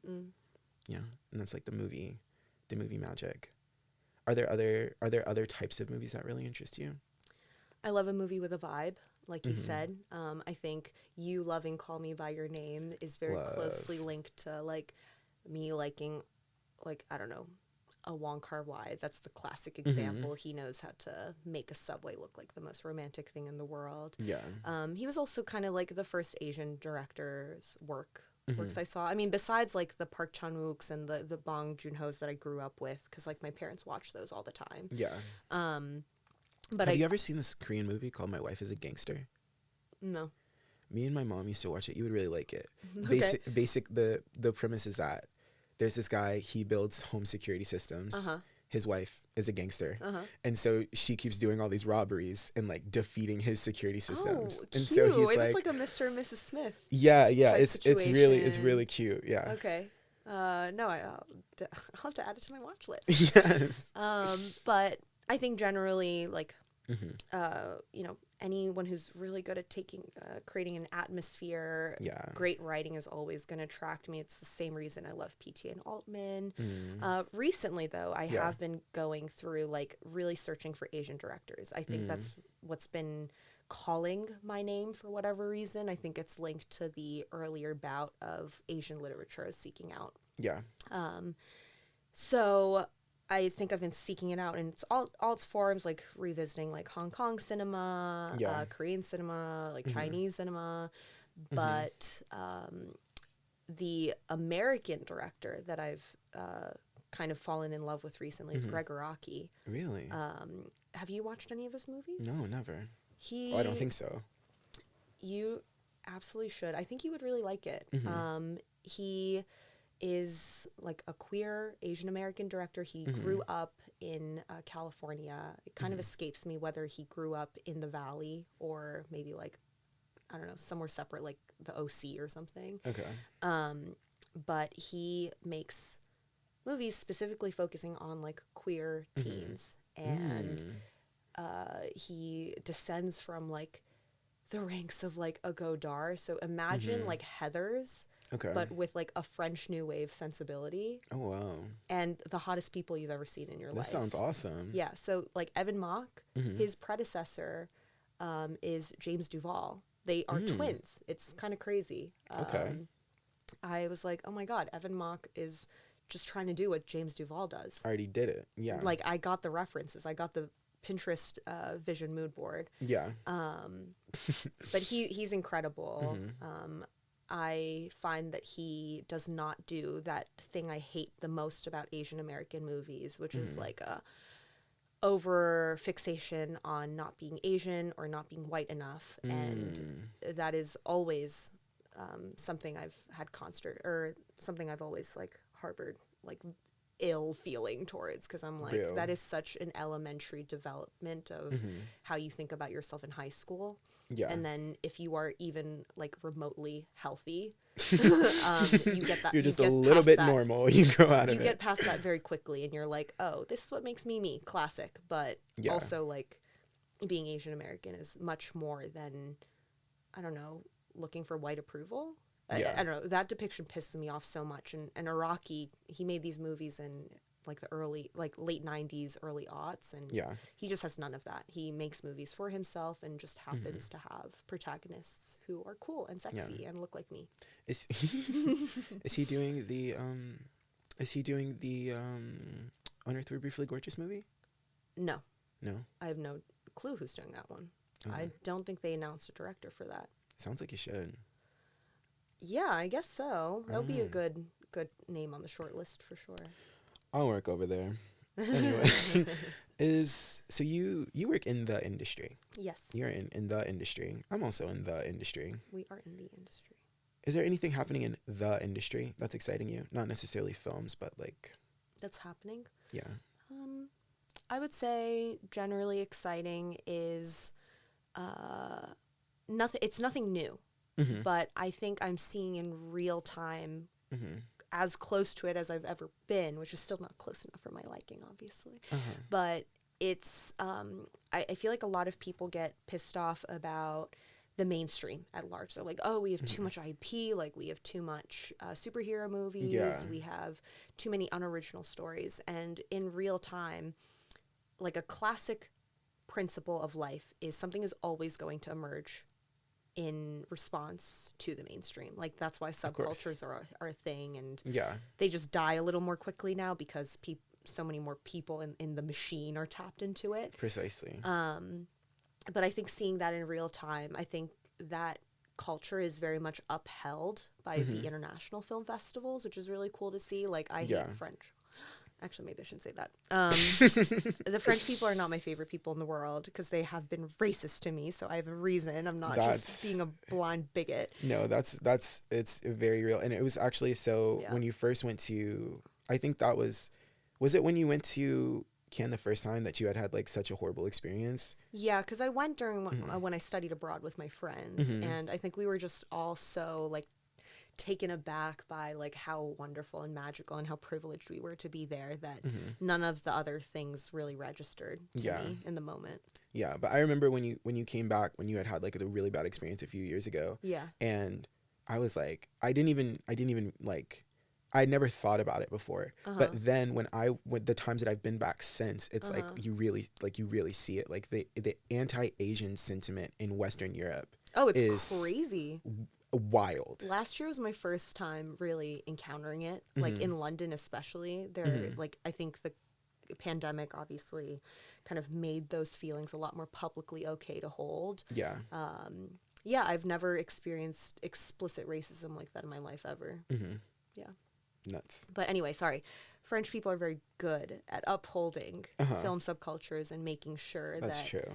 Yeah. And that's like the movie magic. Are there other types of movies that really interest you? I love a movie with a vibe, like you said. I think you loving Call Me By Your Name is very closely linked to like me liking, like, I don't know, a Wong Kar-wai. That's the classic example. He knows how to make a subway look like the most romantic thing in the world. Yeah. He was also kind of like the first Asian director's works I saw. I mean, besides like the Park Chan-wooks and the Bong Joon-ho's that I grew up with, because like my parents watched those all the time. Yeah. But have you ever seen this Korean movie called My Wife is a Gangster? No. Me and my mom used to watch it. You would really like it. Okay. The premise is that there's this guy, he builds home security systems. His wife is a gangster. And so she keeps doing all these robberies and like defeating his security systems. Oh, and cute. so he's It's like a Mr. and Mrs. Smith. Yeah. It's situation. really cute. Yeah. Okay. No, I'll have to add it to my watch list. Yes. But I think generally, like, You know, anyone who's really good at creating an atmosphere. Yeah. Great writing is always going to attract me. It's the same reason I love P.T. and Altman. Recently, though, I have been going through, like, really searching for Asian directors. I think that's what's been calling my name for whatever reason. I think it's linked to the earlier bout of Asian literature as seeking out. Yeah. So I think I've been seeking it out in all its forms, like revisiting like Hong Kong cinema, Korean cinema, like Chinese cinema. But the American director that I've kind of fallen in love with recently is Greg Araki. Really? Have you watched any of his movies? No, never. I don't think so. You absolutely should. I think you would really like it. He is like a queer Asian American director. He grew up in California. It kind of escapes me whether he grew up in the Valley or maybe like, I don't know, somewhere separate, like the OC or something. Okay. But he makes movies specifically focusing on like queer teens. And he descends from like the ranks of like a Godard. So imagine like Heathers, but with like a French New Wave sensibility. Oh, wow. And the hottest people you've ever seen in your life. That sounds awesome. Yeah. So like Evan Mock, his predecessor is James Duval. They are twins. It's kind of crazy. Okay. I was like, oh my God, Evan Mock is just trying to do what James Duval does. I already did it. Yeah. Like I got the references. I got the Pinterest vision mood board. Yeah. But he's incredible. I find that he does not do that thing I hate the most about Asian American movies, which is like a over fixation on not being Asian or not being white enough. And that is always something I've had something I've always like harbored like ill feeling towards, because I'm like, that is such an elementary development of how you think about yourself in high school. Yeah. And then if you are even like remotely healthy, you get that. You're just a little bit normal. You grow out of it. You get past that very quickly, and you're like, oh, this is what makes me me. Classic. But also like being Asian American is much more than, I don't know, looking for white approval. I don't know. That depiction pisses me off so much. And Araki, he made these movies in like the late 90s, early aughts, and he just has none of that. He makes movies for himself and just happens to have protagonists who are cool and sexy and look like me. Is he doing the Unearthed We're Briefly Gorgeous movie? No. No? I have no clue who's doing that one. I don't think they announced a director for that. Sounds like you should. Yeah, I guess so. That'll be a good name on the short list for sure. I'll work over there. Anyway, so you work in the industry. Yes. You're in the industry. I'm also in the industry. We are in the industry. Is there anything happening in the industry that's exciting you? Not necessarily films, but like... That's happening? Yeah. I would say generally exciting is nothing. It's nothing new. But I think I'm seeing in real time as close to it as I've ever been, which is still not close enough for my liking, obviously. But it's, I feel like a lot of people get pissed off about the mainstream at large. They're like, oh, we have too much IP, like we have too much superhero movies, we have too many unoriginal stories. And in real time, like a classic principle of life is something is always going to emerge in response to the mainstream. Like that's why subcultures are a thing, and they just die a little more quickly now because so many more people in the machine are tapped into it. Precisely. But I think seeing that in real time, I think that culture is very much upheld by the international film festivals, which is really cool to see. Like I hate French. Actually, maybe I shouldn't say that. The French people are not my favorite people in the world because they have been racist to me. So I have a reason. I'm not just being a blind bigot. No, it's very real. And it was actually when you first went to, I think that was it when you went to Cannes the first time that you had like such a horrible experience? Yeah, because I went during when I studied abroad with my friends. And I think we were just all so like taken aback by like how wonderful and magical and how privileged we were to be there that none of the other things really registered to me in the moment. Yeah, but I remember when you came back, when you had like a really bad experience a few years ago. Yeah. And I was like, I didn't even like, I'd never thought about it before. But then when the times that I've been back since, it's like you really see it. Like the anti-Asian sentiment in Western Europe. Oh, it's crazy. Wild. Last year was my first time really encountering it, like in London especially. There, like, I think the pandemic obviously kind of made those feelings a lot more publicly okay to hold. Yeah. Yeah, I've never experienced explicit racism like that in my life ever. Yeah. Nuts. But anyway, sorry. French people are very good at upholding film subcultures and making sure That's true.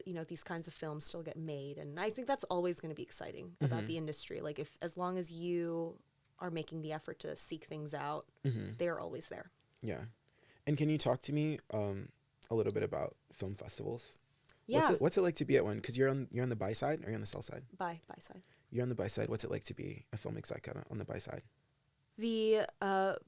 You know, these kinds of films still get made. And I think that's always going to be exciting about the industry. Like, as long as you are making the effort to seek things out, they are always there. Yeah. And can you talk to me a little bit about film festivals? Yeah. What's it like to be at one? Because you're on the buy side, or you're on the sell side? Buy side. You're on the buy side. What's it like to be a film exec on the buy side? The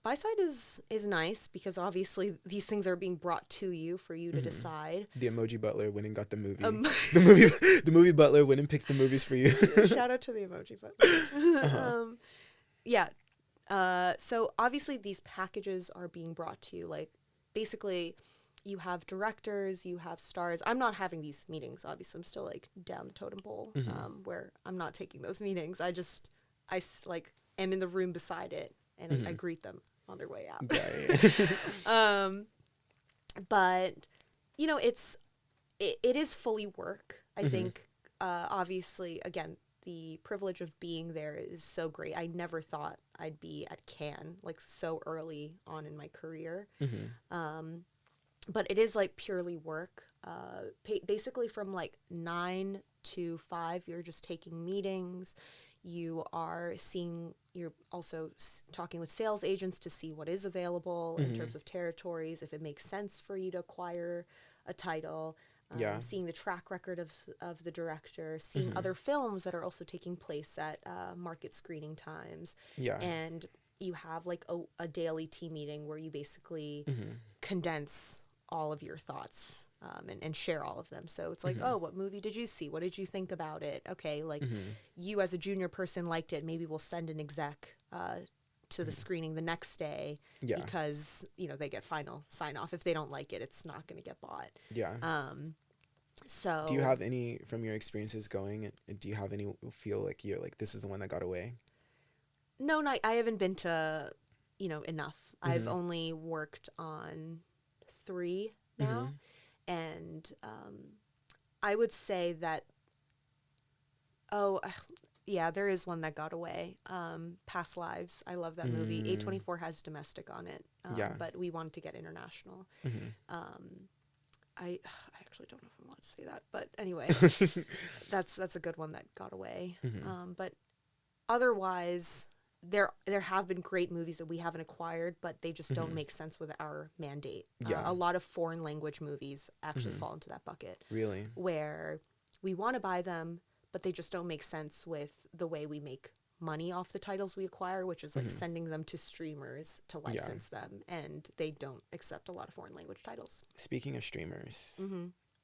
buy side is nice because obviously these things are being brought to you for you to decide. The emoji butler went and got the movie. The movie butler went and picked the movies for you. Shout out to the emoji butler. Yeah. So obviously these packages are being brought to you. Like, basically, you have directors, you have stars. I'm not having these meetings. Obviously, I'm still like down the totem pole, where I'm not taking those meetings. I am in the room beside it, and I greet them on their way out. But you know, it is fully work. I think, obviously, again, the privilege of being there is so great. I never thought I'd be at Cannes like so early on in my career. But it is like purely work. Basically from like 9 to 5, you're just taking meetings. You're also talking with sales agents to see what is available in terms of territories, if it makes sense for you to acquire a title. Seeing the track record of the director, seeing other films that are also taking place at market screening times. Yeah. And you have like a daily team meeting where you basically condense all of your thoughts and share all of them. So it's like, oh, what movie did you see? What did you think about it? Okay, like you as a junior person liked it. Maybe we'll send an exec to the screening the next day because, you know, they get final sign off. If they don't like it, it's not going to get bought. Yeah. So do you have any, from your experiences going, do you have any feel like you're like, this is the one that got away? No, I haven't been to, you know, enough. I've only worked on 3 now. And I would say that, yeah, there is one that got away. Past Lives. I love that movie. A24 has domestic on it, but we wanted to get international. I actually don't know if I'm allowed to say that, but anyway, that's a good one that got away. But otherwise, there have been great movies that we haven't acquired, but they just don't make sense with our mandate. A lot of foreign language movies actually fall into that bucket. Really? Where we want to buy them, but they just don't make sense with the way we make money off the titles we acquire, which is like sending them to streamers to license them, and they don't accept a lot of foreign language titles. Speaking of streamers,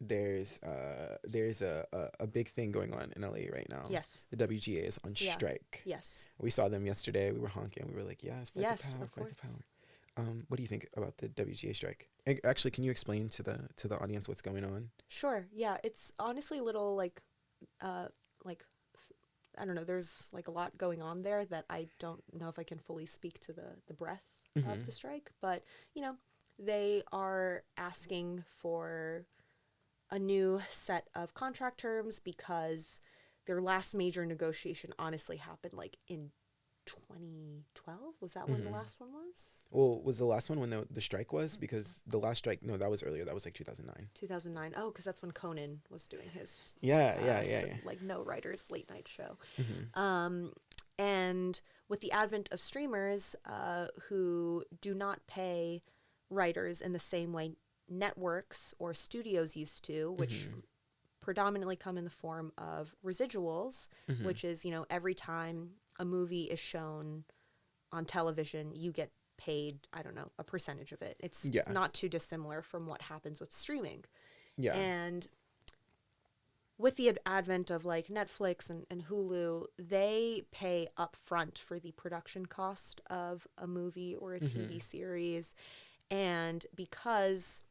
there's a big thing going on in LA right now. Yes. The WGA is on strike. Yes. We saw them yesterday. We were honking. We were like, yes, fight the power, of course. fight the power. What do you think about the WGA strike? Actually, can you explain to the audience what's going on? Sure. Yeah, it's honestly a little like I don't know, there's like a lot going on there that I don't know if I can fully speak to the breadth of the strike, but you know, they are asking for a new set of contract terms because their last major negotiation honestly happened like in 2012. Was that when the last one was? Well, was the last one when the strike was? Because the last strike, no, that was earlier. That was like 2009. 2009. Oh, because that's when Conan was doing his like no writers late night show. And with the advent of streamers who do not pay writers in the same way networks or studios used to, which predominantly come in the form of residuals, which is, you know, every time a movie is shown on television, you get paid, I don't know, a percentage of it. It's not too dissimilar from what happens with streaming. Yeah. And with the advent of like Netflix and Hulu, they pay upfront for the production cost of a movie or a TV series. And because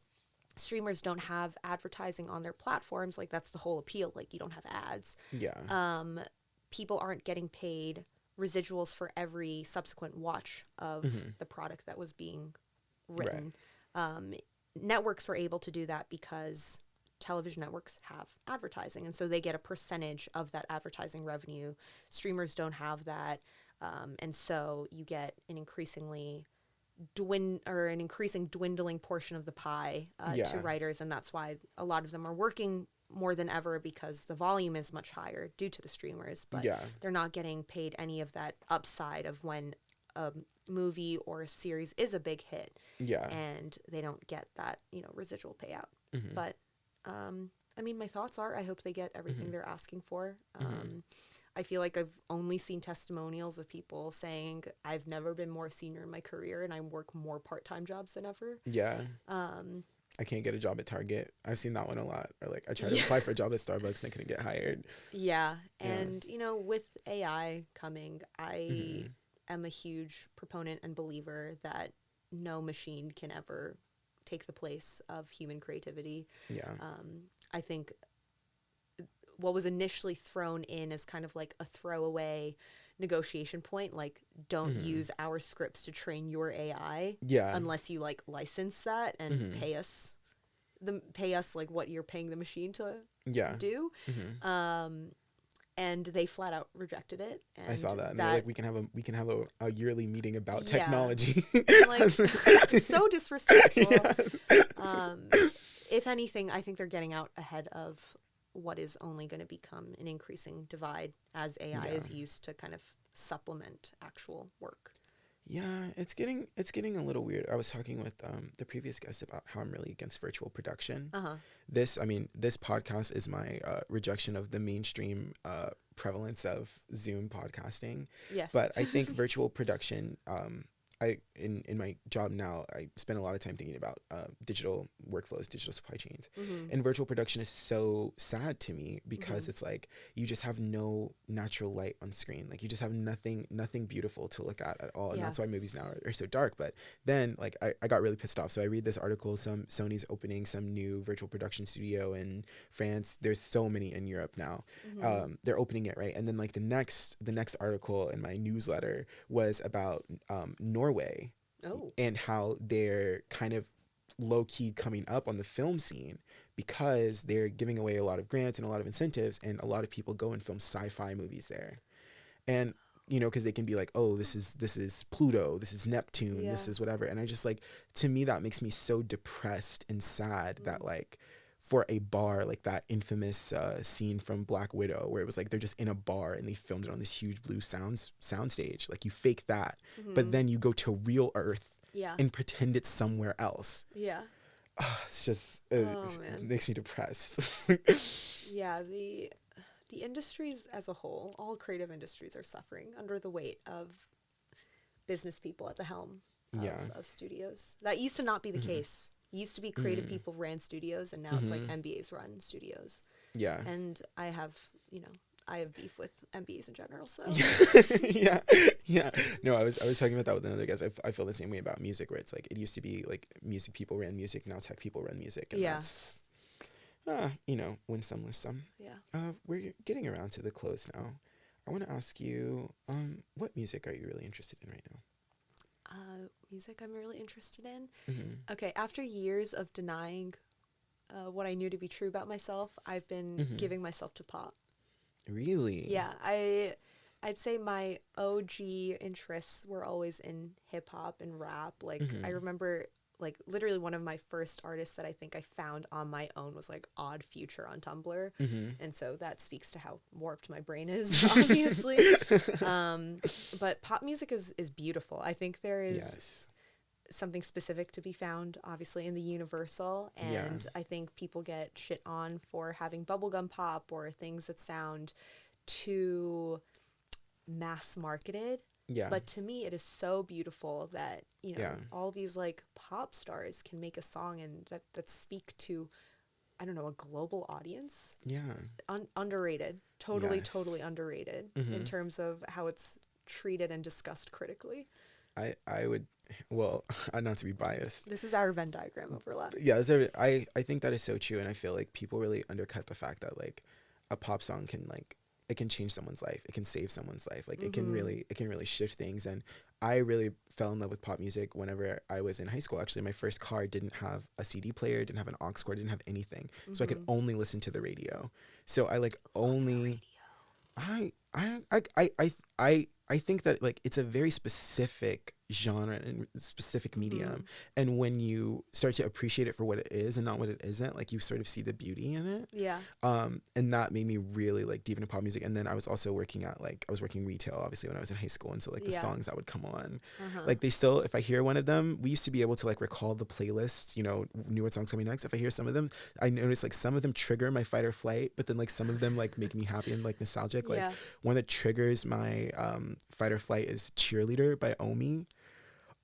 streamers don't have advertising on their platforms, like that's the whole appeal, like you don't have ads. Yeah. People aren't getting paid residuals for every subsequent watch of the product that was being written. Right. Networks were able to do that because television networks have advertising, and so they get a percentage of that advertising revenue. Streamers don't have that, and so you get an increasing dwindling portion of the pie to writers, and that's why a lot of them are working more than ever because the volume is much higher due to the streamers, but they're not getting paid any of that upside of when a movie or a series is a big hit. Yeah. And they don't get that, residual payout. But I mean, my thoughts are I hope they get everything they're asking for. I feel like I've only seen testimonials of people saying I've never been more senior in my career and I work more part-time jobs than ever. Yeah. I can't get a job at Target. I've seen that one a lot. Or like I tried to apply for a job at Starbucks and I couldn't get hired. Yeah. And, with AI coming, I am a huge proponent and believer that no machine can ever take the place of human creativity. Yeah. I think what was initially thrown in as kind of like a throwaway negotiation point, like don't use our scripts to train your AI unless you like license that and pay us like what you're paying the machine to do. And they flat out rejected it. And I saw that. And they're like, we can have a yearly meeting about technology. Like, so disrespectful. Yes. If anything, I think they're getting out ahead of what is only going to become an increasing divide as AI is used to kind of supplement actual work. Yeah, it's getting a little weird. I was talking with the previous guest about how I'm really against virtual production. This podcast is my rejection of the mainstream prevalence of Zoom podcasting. Yes. But I think virtual production, in my job now, I spend a lot of time thinking about digital workflows, digital supply chains. And virtual production is so sad to me because it's like you just have no natural light on screen. Like you just have nothing beautiful to look at all. And that's why movies now are so dark. But then like I got really pissed off. So I read this article, Sony's opening some new virtual production studio in France. There's so many in Europe now. They're opening it, right? And then like the next article in my newsletter was about Norway and how they're kind of low-key coming up on the film scene because they're giving away a lot of grants and a lot of incentives, and a lot of people go and film sci-fi movies there. And because they can be like, oh, this is Pluto, this is Neptune, this is whatever. And I just like, to me that makes me so depressed and sad that like for a bar, like that infamous scene from Black Widow where it was like they're just in a bar and they filmed it on this huge blue soundstage. Like you fake that, but then you go to real Earth and pretend it's somewhere else. Yeah. It's just, it makes me depressed. Yeah, the industries as a whole, all creative industries are suffering under the weight of business people at the helm of studios. That used to not be the case. Used to be creative people ran studios, and now it's like MBAs run studios. Yeah. And I have beef with MBAs in general, so. Yeah. No, I was talking about that with another guy. I feel the same way about music, where it's like, it used to be like music people ran music, now tech people run music. And that's, win some, lose some. Yeah. We're getting around to the close now. I want to ask you, what music are you really interested in right now? Music I'm really interested in. Okay, after years of denying what I knew to be true about myself, I've been giving myself to pop. Really? Yeah, I'd say my OG interests were always in hip hop and rap. Like I remember like literally one of my first artists that I think I found on my own was like Odd Future on Tumblr. And so that speaks to how warped my brain is, obviously. But pop music is beautiful. I think there is something specific to be found, obviously, in the universal. And I think people get shit on for having bubblegum pop or things that sound too mass marketed. Yeah. But to me, it is so beautiful that, you know, Yeah. all these like pop stars can make a song and that speak to, I don't know, a global audience. Yeah. Underrated. Totally, Yes. totally underrated in terms of how it's treated and discussed critically. I would, well, not to be biased. This is our Venn diagram overlap. Yeah, I think that is so true, and I feel like people really undercut the fact that like a pop song can like, it can change someone's life, it can save someone's life, like it can really shift things. And I really fell in love with pop music whenever I was in high school. Actually, my first car didn't have a CD player, didn't have an aux cord, didn't have anything, so I could only listen to the radio. So I like only I think that like it's a very specific genre and specific medium, and when you start to appreciate it for what it is and not what it isn't, like you sort of see the beauty in it. Yeah. And that made me really like deep into pop music. And then I was also working retail obviously when I was in high school, and so like the songs that would come on, like they still, if I hear one of them, we used to be able to like recall the playlist, you know, knew what song's coming next. If I hear some of them, I notice like some of them trigger my fight or flight, but then like some of them like make me happy and like nostalgic. Like one that triggers my fight or flight is Cheerleader by Omi.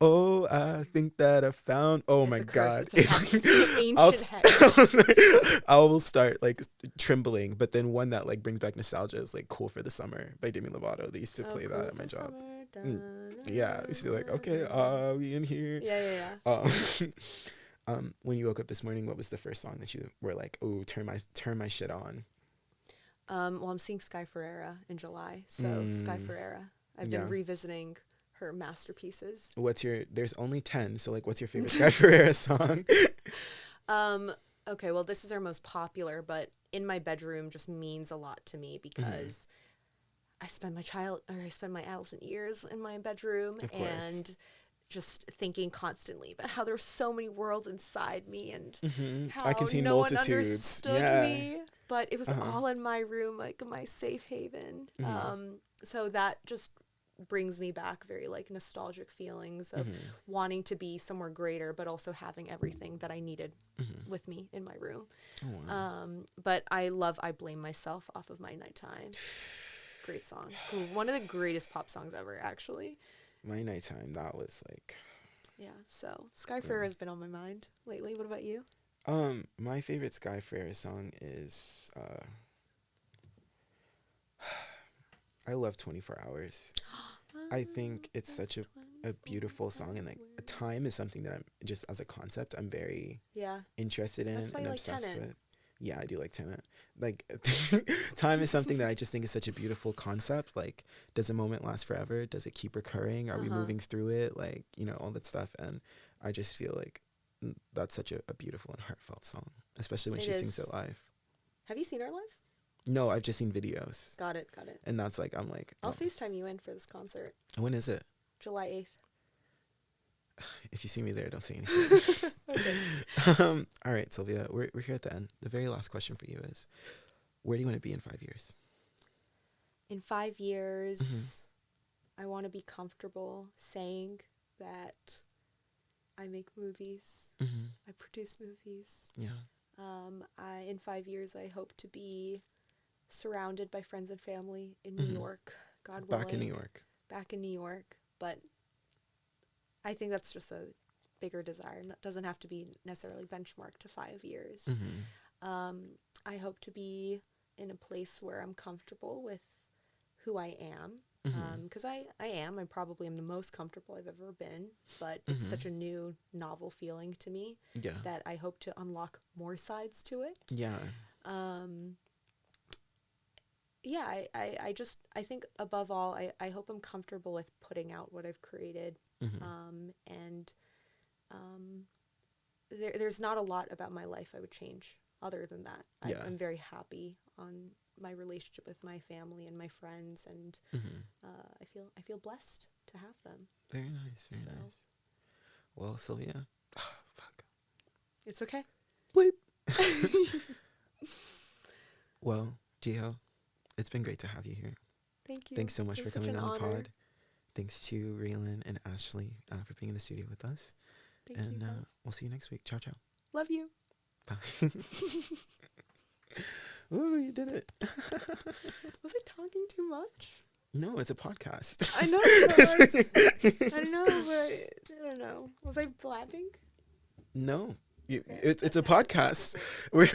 Oh, I think that I found. Oh, it's my God! I will start like trembling. But then one that like brings back nostalgia is like "Cool for the Summer" by Demi Lovato. They used to play that at my job. Yeah, I used to be like, okay, are we in here? Yeah. When you woke up this morning, what was the first song that you were like, oh, turn my shit on? Well, I'm seeing Sky Ferreira in July, so Sky Ferreira. I've been revisiting her masterpieces. There's only 10, so like what's your favorite Sky Ferreira song? Okay, well this is our most popular, but In My Bedroom just means a lot to me because I spend my adolescent years in my bedroom and just thinking constantly about how there's so many worlds inside me and how I contain no multitudes. one understood me, but it was all in my room, like my safe haven. So that just brings me back very like nostalgic feelings of wanting to be somewhere greater, but also having everything that I needed with me in my room. Oh, wow. But I Blame Myself off of My Nighttime. Great song. One of the greatest pop songs ever, actually. My Nighttime, that was like... Yeah, so Sky Ferreira has been on my mind lately. What about you? My favorite Sky Ferreira song is... I love 24 Hours. I think it's such a beautiful song, and like time is something that I'm just, as a concept, I'm very interested in and obsessed with. Yeah, I do like Tenet. Like time is something that I just think is such a beautiful concept. Like, does a moment last forever? Does it keep recurring? Are we moving through it? Like, you know, all that stuff. And I just feel like that's such a beautiful and heartfelt song, especially when she sings it live. Have you seen her live? No, I've just seen videos. Got it. And that's like, I'm like... I'll FaceTime you in for this concert. When is it? July 8th. If you see me there, don't say anything. Okay. All right, Sylvia, we're here at the end. The very last question for you is, where do you want to be in 5 years? In 5 years, I want to be comfortable saying that I make movies. I produce movies. Yeah. In 5 years, I hope to be surrounded by friends and family in New York, God willing. Back in New York. But I think that's just a bigger desire. It doesn't have to be necessarily benchmarked to 5 years. I hope to be in a place where I'm comfortable with who I am. Because I probably am the most comfortable I've ever been, but it's such a new, novel feeling to me that I hope to unlock more sides to it. Yeah. I think above all, I hope I'm comfortable with putting out what I've created. There's not a lot about my life I would change other than that. I'm very happy on my relationship with my family and my friends, and I feel blessed to have them. Very nice. Nice. Well, Sylvia, fuck. It's okay. Bleep. Well, Jiho, it's been great to have you here. Thank you. Thanks so much for coming on the pod. Thanks to Raelyn and Ashley for being in the studio with us. Thank you. And we'll see you next week. Ciao, ciao. Love you. Bye. Ooh, you did it. Was I talking too much? No, it's a podcast. I know. But like, I know, but I don't know. Was I blabbing? No. It's a podcast. We're